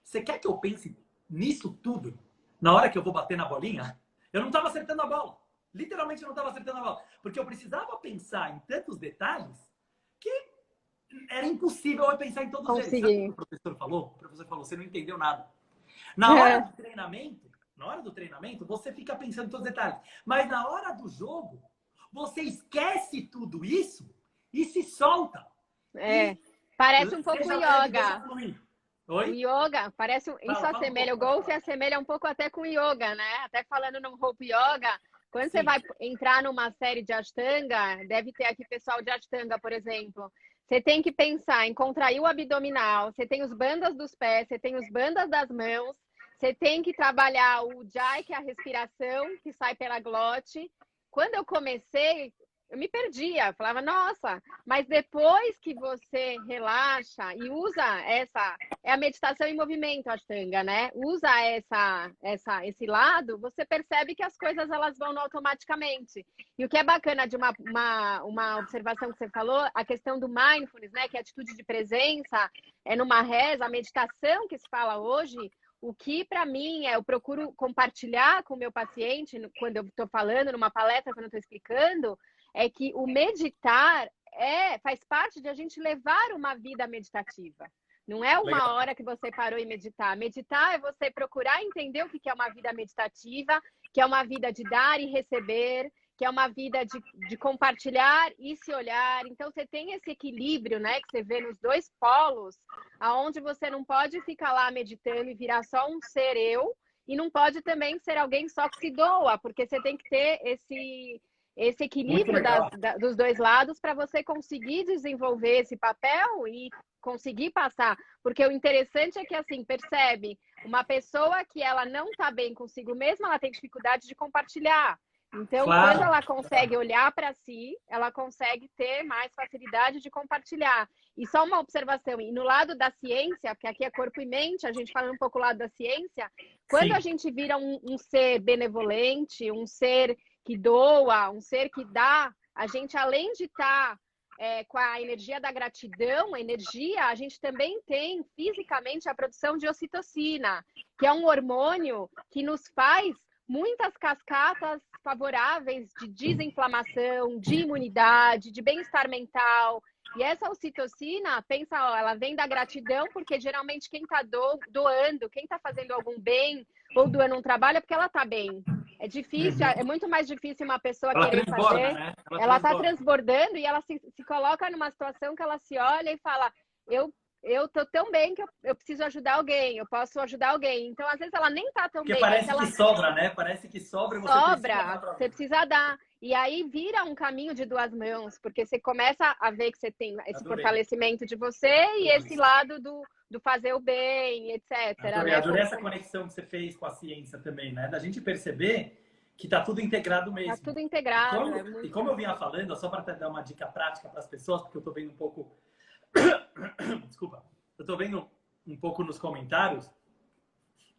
você quer que eu pense nisso tudo na hora que eu vou bater na bolinha? Eu não estava acertando a bola. Literalmente eu não estava acertando a bola. Porque eu precisava pensar em tantos detalhes que era impossível eu pensar em todos eles. Sabe o que o professor falou? O professor falou, você não entendeu nada. Na hora do treinamento, você fica pensando em todos os detalhes. Mas na hora do jogo, você esquece tudo isso e se solta. Parece um pouco yoga. Oi? O yoga, parece isso assemelha, o golfe assemelha um pouco até com yoga, né? Até falando no Hope Yoga, quando você vai entrar numa série de Ashtanga, deve ter aqui pessoal de Ashtanga, por exemplo, você tem que pensar em contrair o abdominal, você tem os bandas dos pés, você tem os bandas das mãos, você tem que trabalhar o Ujjayi, que é a respiração, que sai pela glote. Quando eu comecei, eu me perdia, falava, nossa, mas depois que você relaxa e usa é a meditação em movimento, a Ashtanga, né? Usa esse lado, você percebe que as coisas elas vão automaticamente. E o que é bacana de uma observação que você falou, a questão do mindfulness, né? Que é a atitude de presença, é numa reza, a meditação que se fala hoje. O que, para mim, eu procuro compartilhar com o meu paciente, quando eu estou falando, numa palestra, quando eu estou explicando, é que o meditar faz parte de a gente levar uma vida meditativa. Não é uma hora que você parou em meditar. Meditar é você procurar entender o que é uma vida meditativa, que é uma vida de dar e receber, que é uma vida de compartilhar e se olhar. Então, você tem esse equilíbrio, né, que você vê nos dois polos, aonde você não pode ficar lá meditando e virar só um ser eu, e não pode também ser alguém só que se doa, porque você tem que ter esse equilíbrio dos dois lados para você conseguir desenvolver esse papel e conseguir passar. Porque o interessante é que, assim, percebe, uma pessoa que ela não está bem consigo mesma, ela tem dificuldade de compartilhar. Então, Claro. quando ela consegue olhar para si, ela consegue ter mais facilidade de compartilhar. E só uma observação, e no lado da ciência, porque aqui é corpo e mente, a gente fala um pouco do lado da ciência, quando Sim. a gente vira um ser benevolente, um ser que doa, um ser que dá, a gente, além de estar com a energia da gratidão, a gente também tem fisicamente a produção de ocitocina, que é um hormônio que nos faz muitas cascatas favoráveis de desinflamação, de imunidade, de bem-estar mental. E essa ocitocina, pensa, ó, ela vem da gratidão, porque geralmente quem está doando, quem está fazendo algum bem ou doando um trabalho é porque ela está bem. É difícil, é muito mais difícil uma pessoa Ela querer transborda, fazer. né? Ela está transbordando e ela se coloca numa situação que ela se olha e fala, eu tô tão bem que eu preciso ajudar alguém, eu posso ajudar alguém. Então, às vezes, ela nem tá tão Porque bem. parece ela que sobra, né? Parece que sobra e você precisa dar. E aí vira um caminho de duas mãos, porque você começa a ver que você tem esse fortalecimento de você e esse lado do fazer o bem, etc. Adorei essa conexão que você fez com a ciência também, né? Da gente perceber que tá tudo integrado mesmo. Tá tudo integrado. E como eu vinha falando, só para dar uma dica prática para as pessoas, porque eu tô vendo um pouco... Desculpa. Eu tô vendo um pouco nos comentários,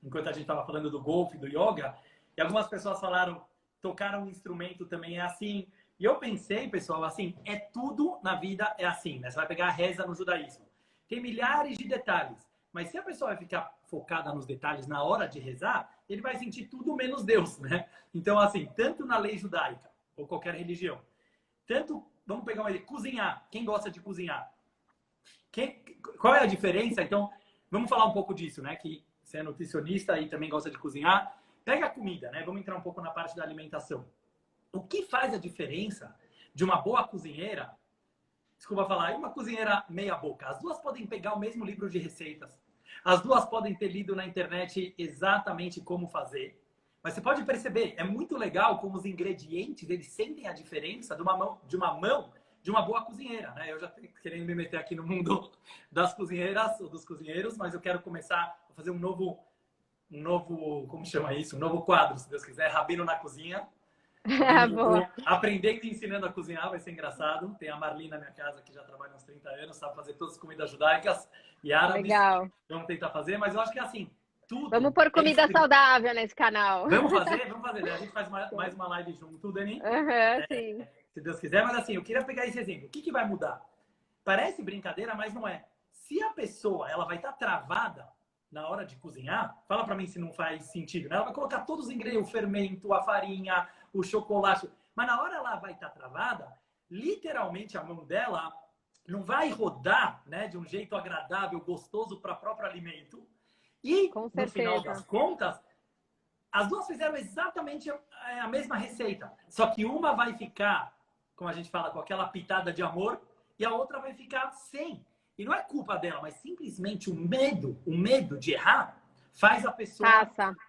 enquanto a gente tava falando do golfe, do yoga, e algumas pessoas falaram, tocar um instrumento também é assim. E eu pensei, pessoal, assim, tudo na vida é assim, né? Você vai pegar a reza no judaísmo. Tem milhares de detalhes. Mas se a pessoa vai ficar focada nos detalhes na hora de rezar, ele vai sentir tudo menos Deus, né? Então, assim, tanto na lei judaica, ou qualquer religião, tanto, vamos pegar uma ideia, cozinhar. Quem gosta de cozinhar? Qual é a diferença? Então, vamos falar um pouco disso, né? Que você é nutricionista e também gosta de cozinhar. Pega a comida, né? Vamos entrar um pouco na parte da alimentação. O que faz a diferença de uma boa cozinheira, desculpa falar, e uma cozinheira meia boca? As duas podem pegar o mesmo livro de receitas. As duas podem ter lido na internet exatamente como fazer. Mas você pode perceber, é muito legal como os ingredientes, eles sentem a diferença de uma mão de uma boa cozinheira, né? Eu já estou querendo me meter aqui no mundo das cozinheiras ou dos cozinheiros, mas eu quero começar a fazer um novo, como chama isso? Um novo quadro, se Deus quiser, Rabino na Cozinha. Aprendendo e ensinando a cozinhar, vai ser engraçado. Tem a Marli na minha casa, que já trabalha uns 30 anos, sabe fazer todas as comidas judaicas e árabes. Legal. Vamos tentar fazer, mas eu acho que é assim, tudo... Vamos pôr comida saudável nesse canal. Vamos fazer. A gente faz mais uma live junto, Dani. Sim. Se Deus quiser, mas assim, eu queria pegar esse exemplo. O que vai mudar? Parece brincadeira, mas não é. Se a pessoa ela vai estar travada na hora de cozinhar, fala pra mim se não faz sentido, né? Ela vai colocar todos os ingredientes, o fermento, a farinha, o chocolate, mas na hora ela vai estar travada, literalmente a mão dela não vai rodar, né, de um jeito agradável, gostoso para o próprio alimento. E, no final das contas, as duas fizeram exatamente a mesma receita. Só que uma vai ficar, como a gente fala, com aquela pitada de amor, e a outra vai ficar sem. E não é culpa dela, mas simplesmente o medo de errar, faz a pessoa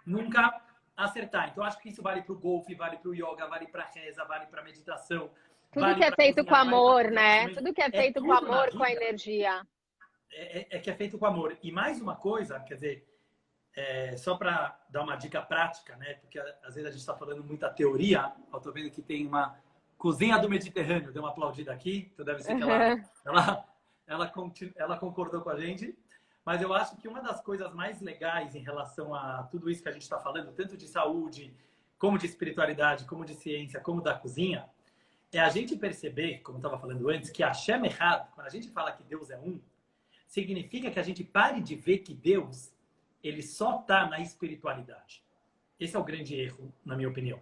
nunca acertar. Então, acho que isso vale para o golfe, vale para o yoga, vale para a reza, vale para a meditação. Tudo que é feito com amor, né? Tudo que é feito com amor, com a energia. Que é feito com amor. E mais uma coisa, quer dizer, só para dar uma dica prática, né? Porque às vezes a gente está falando muita teoria. Eu estou vendo que tem uma cozinha do Mediterrâneo, deu uma aplaudida aqui, então deve ser que ela concordou com a gente. Mas eu acho que uma das coisas mais legais em relação a tudo isso que a gente está falando, tanto de saúde, como de espiritualidade, como de ciência, como da cozinha, é a gente perceber, como eu estava falando antes, que Hashem Echad, quando a gente fala que Deus é um, significa que a gente pare de ver que Deus, ele só está na espiritualidade. Esse é o grande erro, na minha opinião.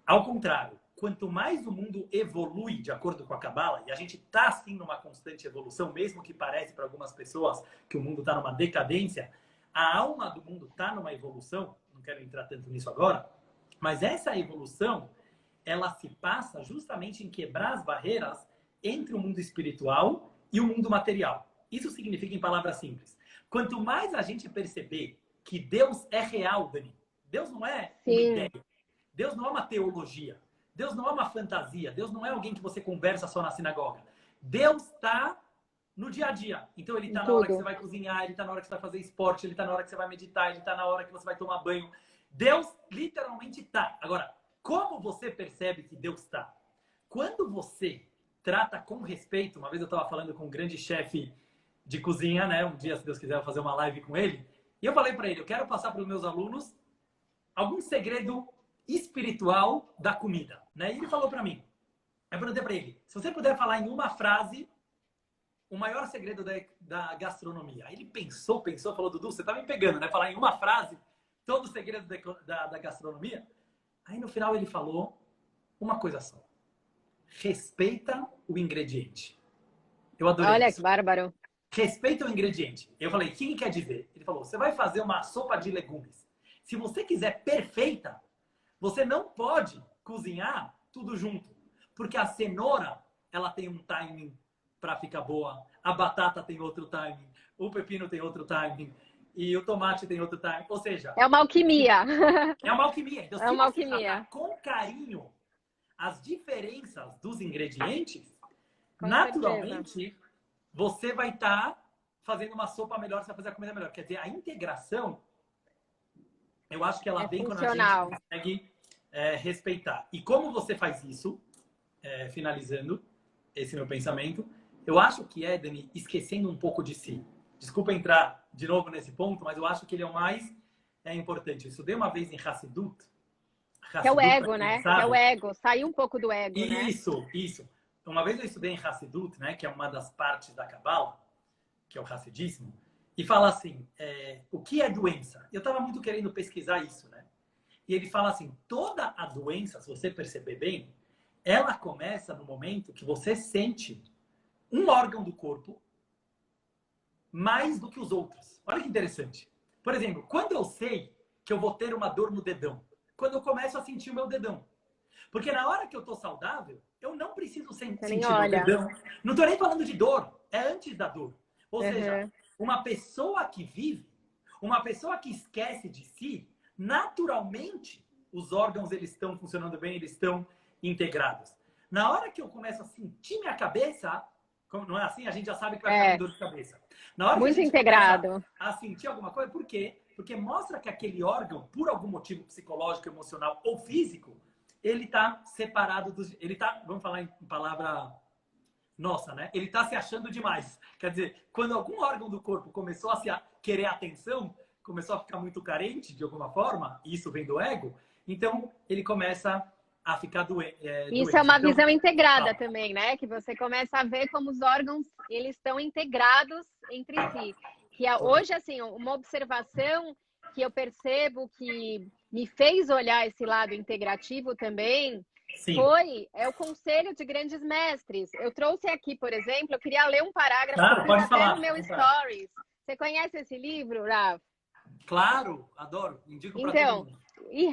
Ao contrário, quanto mais o mundo evolui de acordo com a Kabbalah, e a gente está sim numa constante evolução, mesmo que parece para algumas pessoas que o mundo está numa decadência, a alma do mundo está numa evolução, não quero entrar tanto nisso agora, mas essa evolução, ela se passa justamente em quebrar as barreiras entre o mundo espiritual e o mundo material. Isso significa, em palavras simples, quanto mais a gente perceber que Deus é real, Dani, Deus não é uma ideia, Deus não é uma teologia, Deus não é uma fantasia, Deus não é alguém que você conversa só na sinagoga. Deus está no dia a dia. Então ele está na hora que você vai cozinhar, ele está na hora que você vai fazer esporte, ele está na hora que você vai meditar, ele está na hora que você vai tomar banho. Deus literalmente está. Agora, como você percebe que Deus está? Quando você trata com respeito, uma vez eu estava falando com um grande chefe de cozinha, né? Um dia, se Deus quiser, eu vou fazer uma live com ele. E eu falei para ele, eu quero passar para os meus alunos algum segredo espiritual da comida, né? E ele falou para mim, eu perguntei para ele, se você puder falar em uma frase o maior segredo da gastronomia. Aí ele pensou, falou, Dudu, você tá me pegando, né? Falar em uma frase todo o segredo da gastronomia. Aí no final ele falou uma coisa só. Respeita o ingrediente. Eu adorei Olha isso. que bárbaro. Respeita o ingrediente. Eu falei, o que quer dizer? Ele falou, você vai fazer uma sopa de legumes. Se você quiser perfeita, você não pode cozinhar tudo junto. Porque a cenoura, ela tem um timing para ficar boa. A batata tem outro timing. O pepino tem outro timing. E o tomate tem outro timing. Ou seja... É uma alquimia. É uma alquimia. Então, é uma alquimia. Com carinho as diferenças dos ingredientes, Com naturalmente, certeza. você vai estar fazendo uma sopa melhor, você vai fazer a comida melhor. Quer dizer, a integração, eu acho que ela vem funcional. quando a gente consegue respeitar. E como você faz isso, finalizando esse meu pensamento, eu acho que é, Dani, esquecendo um pouco de si. Desculpa entrar de novo nesse ponto, mas eu acho que ele é o mais importante. Eu estudei uma vez em Hassidut. Que é o ego, né? Que é o ego. Sair um pouco do ego, né? Isso. Uma vez eu estudei em Hassidut, né? Que é uma das partes da Kabbalah, que é o Hassidismo, e fala assim, o que é doença? Eu estava muito querendo pesquisar isso, né? E ele fala assim, toda a doença, se você perceber bem, ela começa no momento que você sente um órgão do corpo mais do que os outros. Olha que interessante. Por exemplo, quando eu sei que eu vou ter uma dor no dedão, quando eu começo a sentir o meu dedão. Porque na hora que eu tô saudável, eu não preciso sentir meu dedão. Não tô nem falando de dor, é antes da dor. Ou seja, uma pessoa que vive, uma pessoa que esquece de si, naturalmente, os órgãos eles estão funcionando bem, eles estão integrados. Na hora que eu começo a sentir minha cabeça, não é assim? A gente já sabe que vai ficar com dor de cabeça. Na hora muito que a gente integrado. a sentir alguma coisa, por quê? Porque mostra que aquele órgão, por algum motivo psicológico, emocional ou físico, ele está separado dos... Ele está, vamos falar em palavra nossa, né? Ele está se achando demais. Quer dizer, quando algum órgão do corpo começou a querer atenção, começou a ficar muito carente de alguma forma, e isso vem do ego, então ele começa a ficar doente. Isso é uma visão integrada também, né? Que você começa a ver como os órgãos eles estão integrados entre si. Que hoje, assim, uma observação que eu percebo que me fez olhar esse lado integrativo também é o Conselho de Grandes Mestres. Eu trouxe aqui, por exemplo, eu queria ler um parágrafo que até no meu Stories. Você conhece esse livro, Rav? Claro, adoro. Indico para todo mundo. E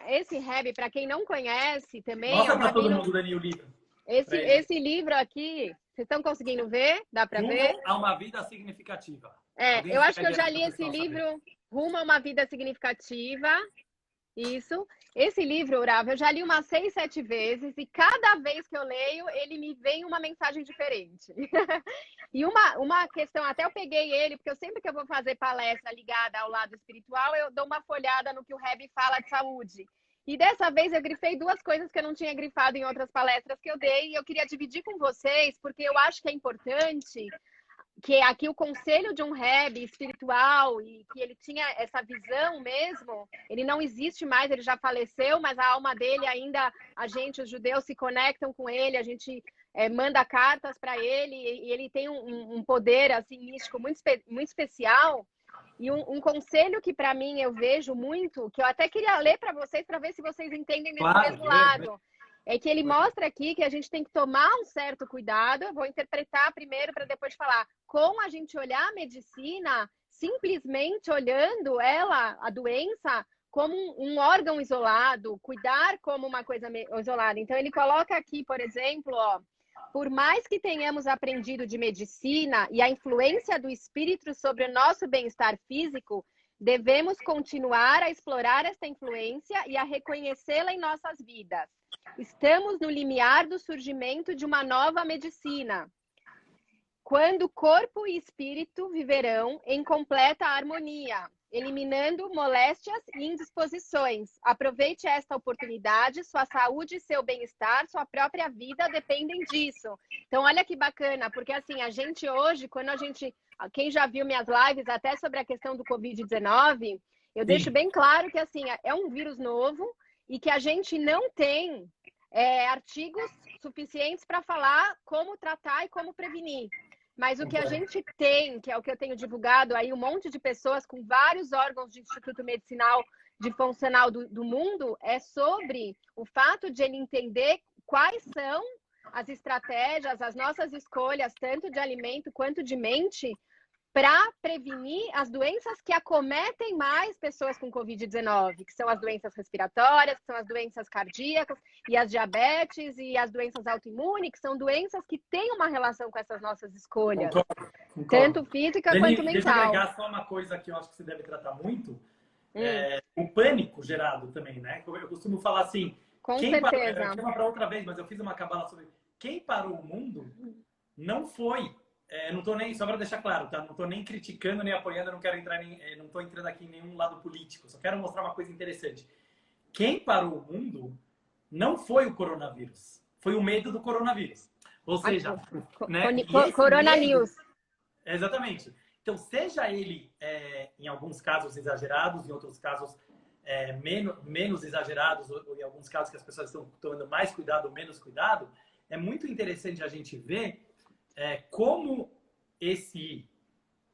esse Rebbe, para quem não conhece também... Mostra para todo mundo, Dani, o livro. Esse livro aqui, vocês estão conseguindo ver? Dá para ver? Rumo a uma vida significativa. Eu acho que eu já li esse livro, Rumo a uma Vida Significativa. Isso. Esse livro, Rav, eu já li umas 6, 7 vezes e cada vez que eu leio, ele me vem uma mensagem diferente. E uma questão, até eu peguei ele, porque eu sempre que eu vou fazer palestra ligada ao lado espiritual, eu dou uma folhada no que o Rebbe fala de saúde. E dessa vez eu grifei 2 coisas que eu não tinha grifado em outras palestras que eu dei e eu queria dividir com vocês, porque eu acho que é importante que aqui o conselho de um Rebbe espiritual e que ele tinha essa visão mesmo, ele não existe mais, ele já faleceu, mas a alma dele ainda, os judeus se conectam com ele, a gente manda cartas para ele e ele tem um poder assim místico muito especial. E um conselho que para mim eu vejo muito, que eu até queria ler para vocês para ver se vocês entendem desse mesmo lado. É que ele mostra aqui que a gente tem que tomar um certo cuidado. Eu vou interpretar primeiro para depois falar. Com a gente olhar a medicina, simplesmente olhando ela, a doença, como um órgão isolado, cuidar como uma coisa isolada. Então, ele coloca aqui, por exemplo, por mais que tenhamos aprendido de medicina e a influência do espírito sobre o nosso bem-estar físico, devemos continuar a explorar esta influência e a reconhecê-la em nossas vidas. Estamos no limiar do surgimento de uma nova medicina, quando corpo e espírito viverão em completa harmonia. eliminando moléstias e indisposições. Aproveite esta oportunidade, sua saúde, seu bem-estar, sua própria vida dependem disso. Então, olha que bacana, porque assim, a gente hoje, quem já viu minhas lives até sobre a questão do Covid-19, eu deixo bem claro que assim, é um vírus novo e que a gente não tem artigos suficientes para falar como tratar e como prevenir. Mas o que a gente tem, que é o que eu tenho divulgado aí, um monte de pessoas com vários órgãos de Instituto Medicinal de Funcional do mundo, é sobre o fato de ele entender quais são as estratégias, as nossas escolhas, tanto de alimento quanto de mente, para prevenir as doenças que acometem mais pessoas com Covid-19, que são as doenças respiratórias, que são as doenças cardíacas, e as diabetes, e as doenças autoimunes, que são doenças que têm uma relação com essas nossas escolhas, Concordo. Tanto física quanto mental. Deixa eu agregar só uma coisa que eu acho que você deve tratar muito, o pânico gerado também, né? Eu costumo falar assim, com certeza. Eu tinha para outra vez, mas eu fiz uma cabala sobre quem parou o mundo não foi... não tô nem, só para deixar claro, tá? Não tô nem criticando, nem apoiando, não quero entrar não tô entrando aqui em nenhum lado político, só quero mostrar uma coisa interessante. Quem parou o mundo não foi o coronavírus, foi o medo do coronavírus. Ou seja, né? Corona News. Exatamente. Então, seja ele, em alguns casos, exagerados, em outros casos, menos exagerados, ou em alguns casos que as pessoas estão tomando mais cuidado ou menos cuidado, é muito interessante a gente ver como esse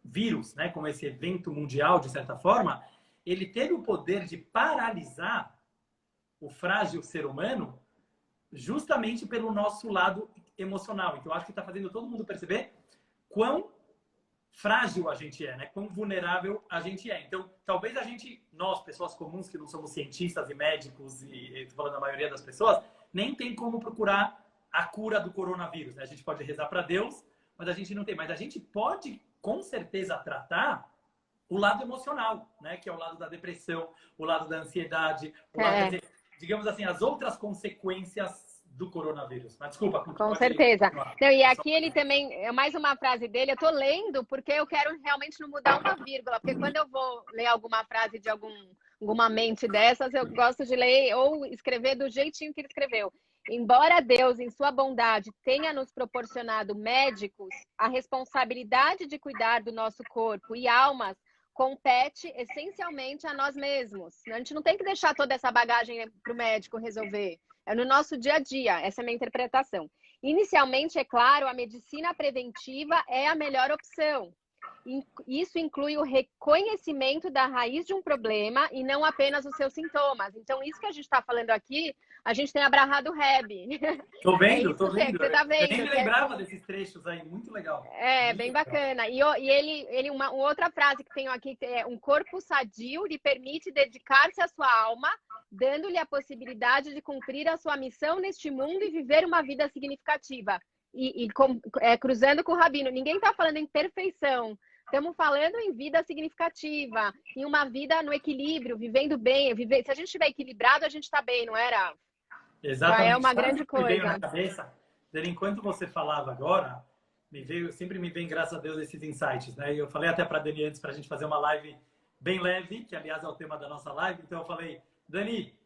vírus, né, como esse evento mundial, de certa forma, ele teve o poder de paralisar o frágil ser humano justamente pelo nosso lado emocional. Então, acho que está fazendo todo mundo perceber quão frágil a gente é, né? Quão vulnerável a gente é. Então, talvez nós, pessoas comuns que não somos cientistas e médicos, e estou falando a maioria das pessoas, nem tem como procurar a cura do coronavírus, né? A gente pode rezar para Deus, mas a gente não tem. Mas a gente pode, com certeza, tratar o lado emocional, né? Que é o lado da depressão, o lado da ansiedade, quer dizer, digamos assim, as outras consequências do coronavírus. Mas desculpa. Com certeza. Não, e aqui ele também, mais uma frase dele, eu tô lendo porque eu quero realmente não mudar uma vírgula, porque quando eu vou ler alguma frase de alguma mente dessas, eu gosto de ler ou escrever do jeitinho que ele escreveu. Embora Deus, em sua bondade, tenha nos proporcionado médicos, a responsabilidade de cuidar do nosso corpo e almas compete essencialmente a nós mesmos. A gente não tem que deixar toda essa bagagem para o médico resolver. É no nosso dia a dia, essa é a minha interpretação. Inicialmente, é claro, a medicina preventiva é a melhor opção. Isso inclui o reconhecimento da raiz de um problema e não apenas os seus sintomas. Então, isso que a gente está falando aqui, a gente tem abrahado o Reb. Tô vendo, tô vendo. Você tá vendo. Eu nem me lembrava desses trechos aí, muito legal. Muito bem legal. Bacana. E ele uma outra frase que tenho aqui, é: um corpo sadio lhe permite dedicar-se à sua alma, dando-lhe a possibilidade de cumprir a sua missão neste mundo e viver uma vida significativa. Cruzando com o Rabino, ninguém está falando em perfeição. Estamos falando em vida significativa, em uma vida no equilíbrio, vivendo bem. Se a gente estiver equilibrado, a gente está bem, não era? Exatamente. Já é uma grande coisa. Me veio na cabeça, enquanto você falava agora, sempre me vem, graças a Deus, esses insights, né? Eu falei até para a Dani antes, para a gente fazer uma live bem leve, que aliás é o tema da nossa live. Então eu falei, Dani,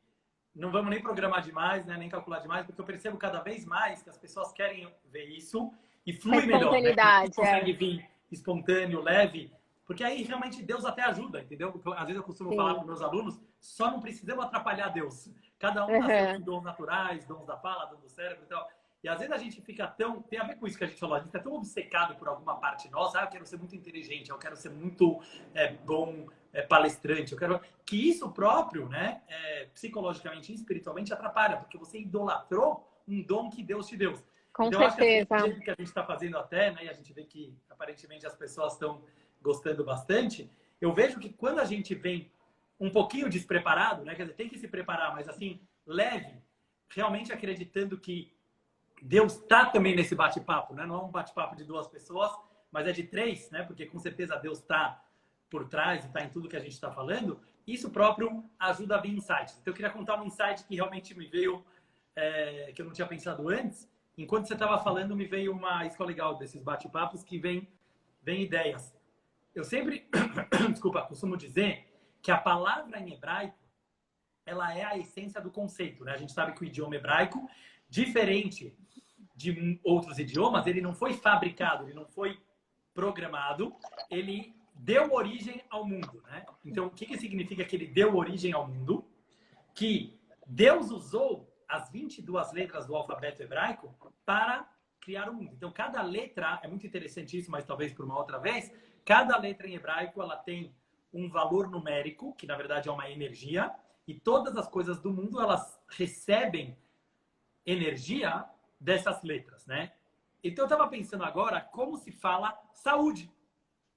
não vamos nem programar demais, né? Nem calcular demais, porque eu percebo cada vez mais que as pessoas querem ver isso e flui melhor, né? Consegue vir espontâneo, leve, porque aí realmente Deus até ajuda, entendeu? Às vezes eu costumo falar para meus alunos, só não precisamos atrapalhar Deus. Cada um nasceu com dons naturais, dons da fala, dons do cérebro e tal. E às vezes a gente fica tem a ver com isso que a gente falou, a gente é tão obcecado por alguma parte nossa, eu quero ser muito inteligente, eu quero ser muito bom palestrante, eu quero... Que isso próprio, né, psicologicamente e espiritualmente atrapalha, porque você idolatrou um dom que Deus te deu. Com então, certeza. Acho que a gente está fazendo até, né, e a gente vê que aparentemente as pessoas estão gostando bastante, eu vejo que quando a gente vem um pouquinho despreparado, né, quer dizer, tem que se preparar, mas assim, leve, realmente acreditando que Deus está também nesse bate-papo, né? Não é um bate-papo de 2 pessoas, mas é de 3, né? Porque com certeza Deus está por trás e está em tudo que a gente está falando. Isso próprio ajuda a vir insights. Então eu queria contar um insight que realmente me veio, que eu não tinha pensado antes. Enquanto você estava falando, me veio isso que é legal desses bate-papos, que vem ideias. eu sempre, desculpa, costumo dizer que a palavra em hebraico, ela é a essência do conceito, né? A gente sabe que o idioma hebraico, diferente de outros idiomas, ele não foi fabricado, ele não foi programado, ele deu origem ao mundo, né? Então, o que significa que ele deu origem ao mundo? Que Deus usou as 22 letras do alfabeto hebraico para criar o mundo. Então, cada letra, é muito interessante isso, mas talvez por uma outra vez, cada letra em hebraico, ela tem um valor numérico, que na verdade é uma energia, e todas as coisas do mundo, elas recebem energia dessas letras, né? Então, eu estava pensando agora como se fala saúde,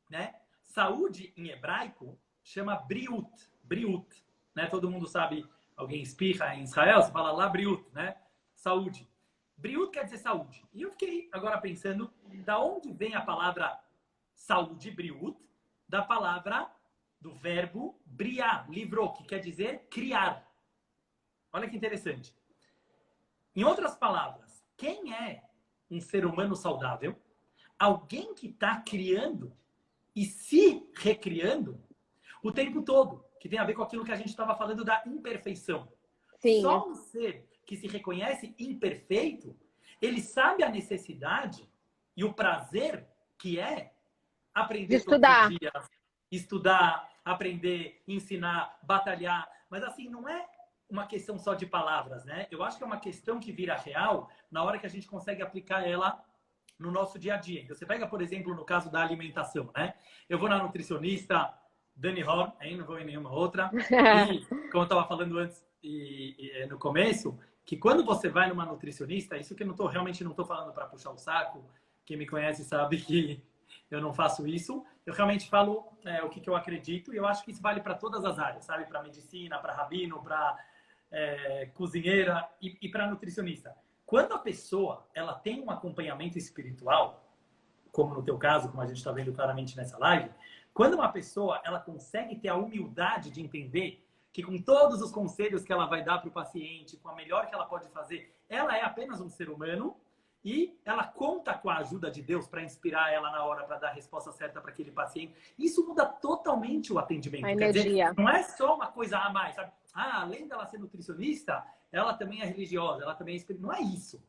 né? Saúde em hebraico chama briut, briut, né? Todo mundo sabe, alguém espirra em Israel, você fala lá briut, né? Saúde. Briut quer dizer saúde. E eu fiquei agora pensando, da onde vem a palavra saúde, briut? Da palavra, do verbo briar, livrou, que quer dizer criar. Olha que interessante. Em outras palavras, quem é um ser humano saudável? Alguém que está criando e se recriando o tempo todo, que tem a ver com aquilo que a gente estava falando da imperfeição. Sim. Só um ser que se reconhece imperfeito, ele sabe a necessidade e o prazer que é aprender estudar. todos os dias, estudar, aprender, ensinar, batalhar. Mas assim, não é uma questão só de palavras, né? Eu acho que é uma questão que vira real na hora que a gente consegue aplicar ela no nosso dia a dia. Então, você pega, por exemplo, no caso da alimentação, né? Eu vou na nutricionista Dani Horn, não vou em nenhuma outra. E, como eu estava falando antes no começo, que quando você vai numa nutricionista, isso que eu realmente não estou falando para puxar o saco, quem me conhece sabe que eu não faço isso. Eu realmente falo o que eu acredito e eu acho que isso vale para todas as áreas, sabe? Para medicina, para rabino, para cozinheira e para nutricionista. Quando a pessoa ela tem um acompanhamento espiritual, como no teu caso, como a gente está vendo claramente nessa live, quando uma pessoa ela consegue ter a humildade de entender que com todos os conselhos que ela vai dar para o paciente, com a melhor que ela pode fazer, ela é apenas um ser humano e ela conta com a ajuda de Deus para inspirar ela na hora, para dar a resposta certa para aquele paciente. Isso muda totalmente o atendimento. A Quer dizer, energia. não é só uma coisa a mais, sabe? Além dela ser nutricionista, ela também é religiosa, ela também é espiritual. Não é isso.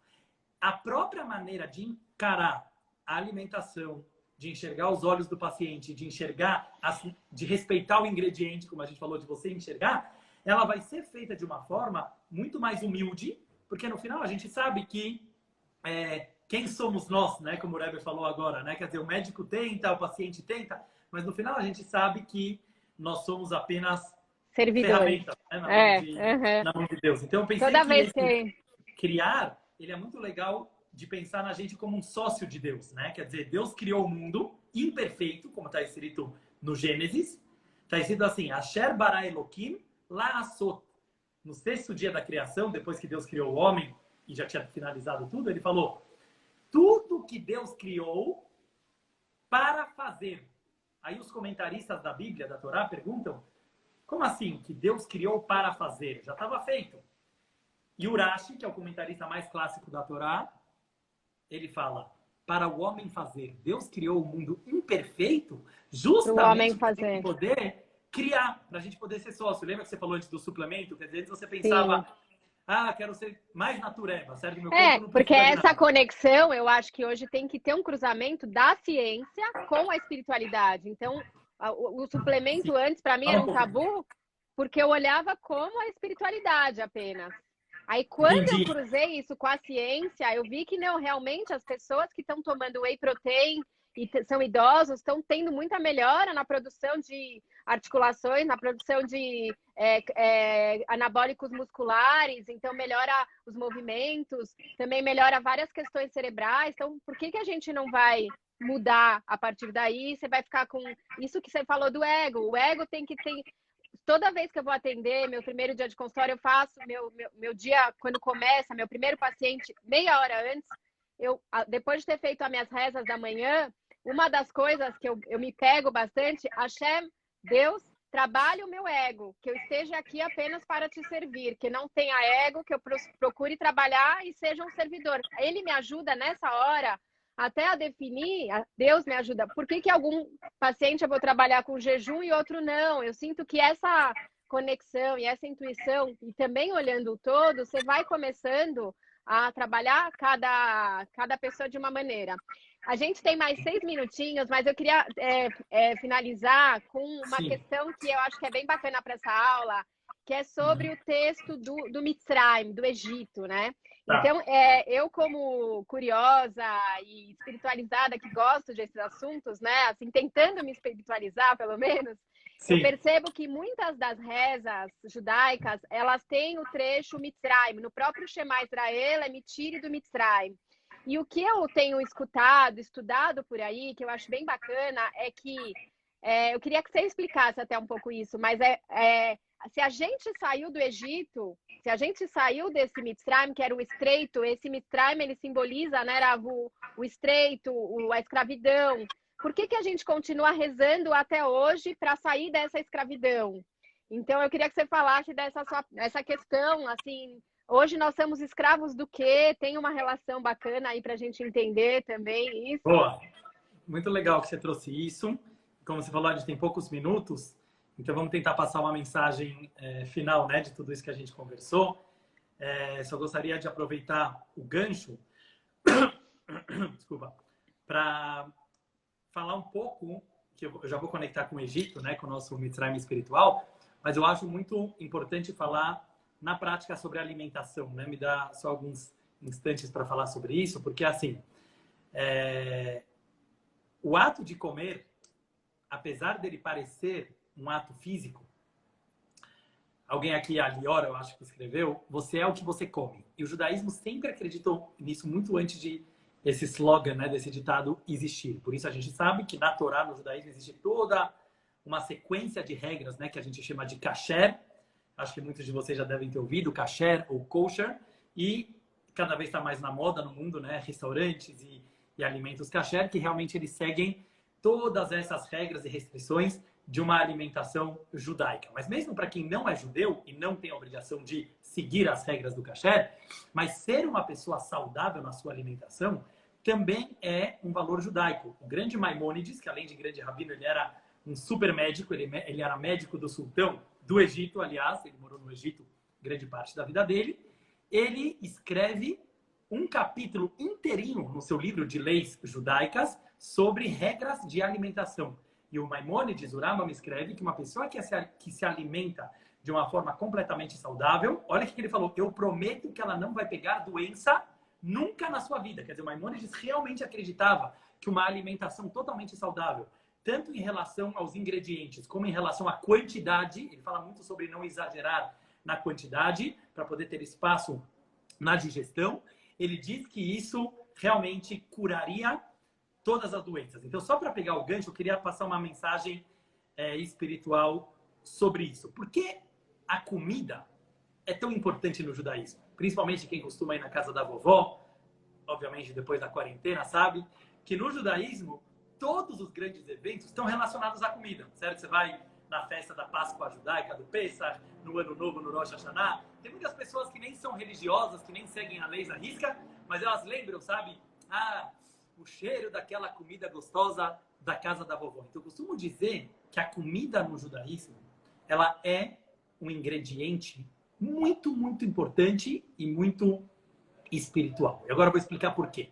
A própria maneira de encarar a alimentação, de enxergar os olhos do paciente, de enxergar, de respeitar o ingrediente, como a gente falou, de você enxergar, ela vai ser feita de uma forma muito mais humilde, porque no final a gente sabe que quem somos nós, né? Como o Rebbe falou agora, né? Quer dizer, o médico tenta, o paciente tenta, mas no final a gente sabe que nós somos apenas ferramentas, né? Na mão de Deus. Então eu pensei Toda que vez que criar, ele é muito legal de pensar na gente como um sócio de Deus, né? Quer dizer, Deus criou o mundo imperfeito, como está escrito no Gênesis. Está escrito assim, Asher bara Elohim la'asot. No sexto dia da criação, depois que Deus criou o homem e já tinha finalizado tudo, ele falou, tudo que Deus criou para fazer. Aí os comentaristas da Bíblia, da Torá, perguntam, como assim que Deus criou para fazer? Já estava feito. E Urashi, que é o comentarista mais clássico da Torá, ele fala, para o homem fazer. Deus criou o mundo imperfeito justamente para a gente poder criar, para a gente poder ser sócio. Lembra que você falou antes do suplemento? Quer dizer, antes você pensava, quero ser mais natureba, certo? Meu corpo não porque essa nada. conexão, eu acho que hoje tem que ter um cruzamento da ciência com a espiritualidade. Então, o suplemento antes, para mim, era um tabu, porque eu olhava como a espiritualidade apenas. Aí, quando eu cruzei isso com a ciência, eu vi que não, realmente as pessoas que estão tomando whey protein e são idosos estão tendo muita melhora na produção de articulações, na produção de anabólicos musculares, então melhora os movimentos, também melhora várias questões cerebrais. Então, por que a gente não vai mudar a partir daí? Você vai ficar com isso que você falou do ego. O ego tem que ter... Toda vez que eu vou atender, meu primeiro dia de consultório, eu faço meu dia, quando começa, meu primeiro paciente, meia hora antes, depois de ter feito as minhas rezas da manhã, uma das coisas que eu me pego bastante, Hashem, Deus, trabalhe o meu ego, que eu esteja aqui apenas para te servir, que não tenha ego, que eu procure trabalhar e seja um servidor. Ele me ajuda nessa hora até a definir, Deus me ajuda, por que algum paciente eu vou trabalhar com jejum e outro não? Eu sinto que essa conexão e essa intuição, e também olhando o todo, você vai começando a trabalhar cada pessoa de uma maneira. A gente tem mais 6 minutinhos, mas eu queria finalizar com uma questão que eu acho que é bem bacana para essa aula, que é sobre o texto do Mitzrayim, do Egito, né? Então, eu como curiosa e espiritualizada, que gosto desses assuntos, né? Assim, tentando me espiritualizar, pelo menos, eu percebo que muitas das rezas judaicas, elas têm o trecho Mitzrayim. No próprio Shema Israel, é me tire do Mitzrayim. E o que eu tenho estudado por aí, que eu acho bem bacana, é que eu queria que você explicasse até um pouco isso, mas se a gente saiu do Egito, se a gente saiu desse Mitzrayim, que era o estreito, esse Mitzrayim, ele simboliza, né, o estreito, a escravidão. Por que a gente continua rezando até hoje para sair dessa escravidão? Então, eu queria que você falasse dessa questão, assim, hoje nós somos escravos do quê? Tem uma relação bacana aí para a gente entender também isso. Boa, muito legal que você trouxe isso. Como você falou, a gente tem poucos minutos, então vamos tentar passar uma mensagem final, né, de tudo isso que a gente conversou. Só gostaria de aproveitar o gancho, desculpa, para falar um pouco, que eu já vou conectar com o Egito, né, com o nosso Mitzrayim espiritual, mas eu acho muito importante falar na prática sobre a alimentação, né? Me dá só alguns instantes para falar sobre isso, porque assim, o ato de comer, apesar dele parecer um ato físico, alguém aqui, a Liora, eu acho que escreveu, você é o que você come. E o judaísmo sempre acreditou nisso muito antes de esse slogan, né, desse ditado existir. Por isso a gente sabe que na Torá, no judaísmo, existe toda uma sequência de regras, né, que a gente chama de kasher. Acho que muitos de vocês já devem ter ouvido, kasher ou kosher. E cada vez está mais na moda no mundo, né, restaurantes e alimentos kasher, que realmente eles seguem todas essas regras e restrições de uma alimentação judaica. Mas mesmo para quem não é judeu e não tem a obrigação de seguir as regras do kasher, mas ser uma pessoa saudável na sua alimentação também é um valor judaico. O grande Maimônides, que além de grande rabino, ele era um super médico, ele era médico do sultão do Egito, aliás, ele morou no Egito grande parte da vida dele. Ele escreve um capítulo inteirinho no seu livro de leis judaicas sobre regras de alimentação. E o Maimônides, o Rambam, escreve que uma pessoa que se alimenta de uma forma completamente saudável, olha o que ele falou, eu prometo que ela não vai pegar doença nunca na sua vida. Quer dizer, o Maimônides realmente acreditava que uma alimentação totalmente saudável, tanto em relação aos ingredientes, como em relação à quantidade, ele fala muito sobre não exagerar na quantidade, para poder ter espaço na digestão, ele diz que isso realmente curaria todas as doenças. Então, só para pegar o gancho, eu queria passar uma mensagem espiritual sobre isso. Por que a comida é tão importante no judaísmo? Principalmente quem costuma ir na casa da vovó, obviamente depois da quarentena, sabe? Que no judaísmo, todos os grandes eventos estão relacionados à comida, certo? Você vai na festa da Páscoa judaica, do Pesach, no Ano Novo, no Rosh Hashanah. Tem muitas pessoas que nem são religiosas, que nem seguem a lei à risca, mas elas lembram, sabe? O cheiro daquela comida gostosa da casa da vovó. Então, eu costumo dizer que a comida no judaísmo, ela é um ingrediente muito, muito importante e muito espiritual. E agora eu vou explicar por quê.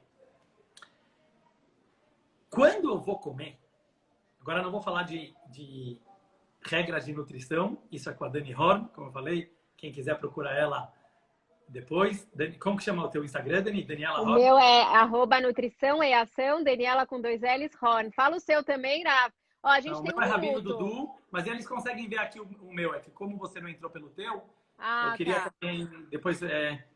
Quando eu vou comer, agora eu não vou falar de regras de nutrição, isso é com a Dani Horn, como eu falei, quem quiser procurar ela depois. Como que chama o teu Instagram, Dani? Daniela Horn? O meu é @nutrição e ação, Daniela com 2 L's, Horn. Fala o seu também, Rafa. Ó, a gente não, tem o meu é Rabino Dudu, mas eles conseguem ver aqui o meu. É que como você não entrou pelo teu, eu queria também... Depois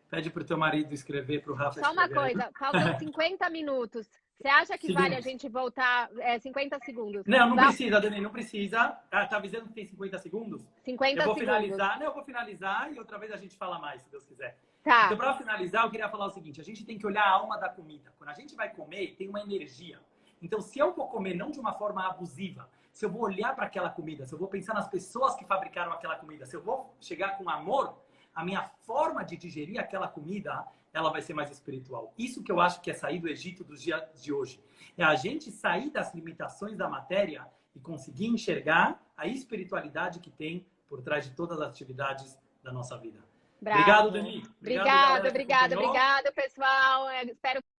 pede pro teu marido escrever pro Rafa. Só uma coisa, faltam 50 minutos. Você acha que vale a gente voltar 50 segundos? Não precisa, Dani, não precisa. Tá avisando que tem 50 segundos? 50 eu vou segundos. Finalizar. Não, eu vou finalizar e outra vez a gente fala mais, se Deus quiser. Tá. Então, para finalizar, eu queria falar o seguinte. A gente tem que olhar a alma da comida. Quando a gente vai comer, tem uma energia. Então, se eu vou comer não de uma forma abusiva, se eu vou olhar para aquela comida, se eu vou pensar nas pessoas que fabricaram aquela comida, se eu vou chegar com amor, a minha forma de digerir aquela comida ela vai ser mais espiritual. Isso que eu acho que é sair do Egito dos dias de hoje. É a gente sair das limitações da matéria e conseguir enxergar a espiritualidade que tem por trás de todas as atividades da nossa vida. Bravo. Obrigado, Dani. Obrigada, pessoal. Eu espero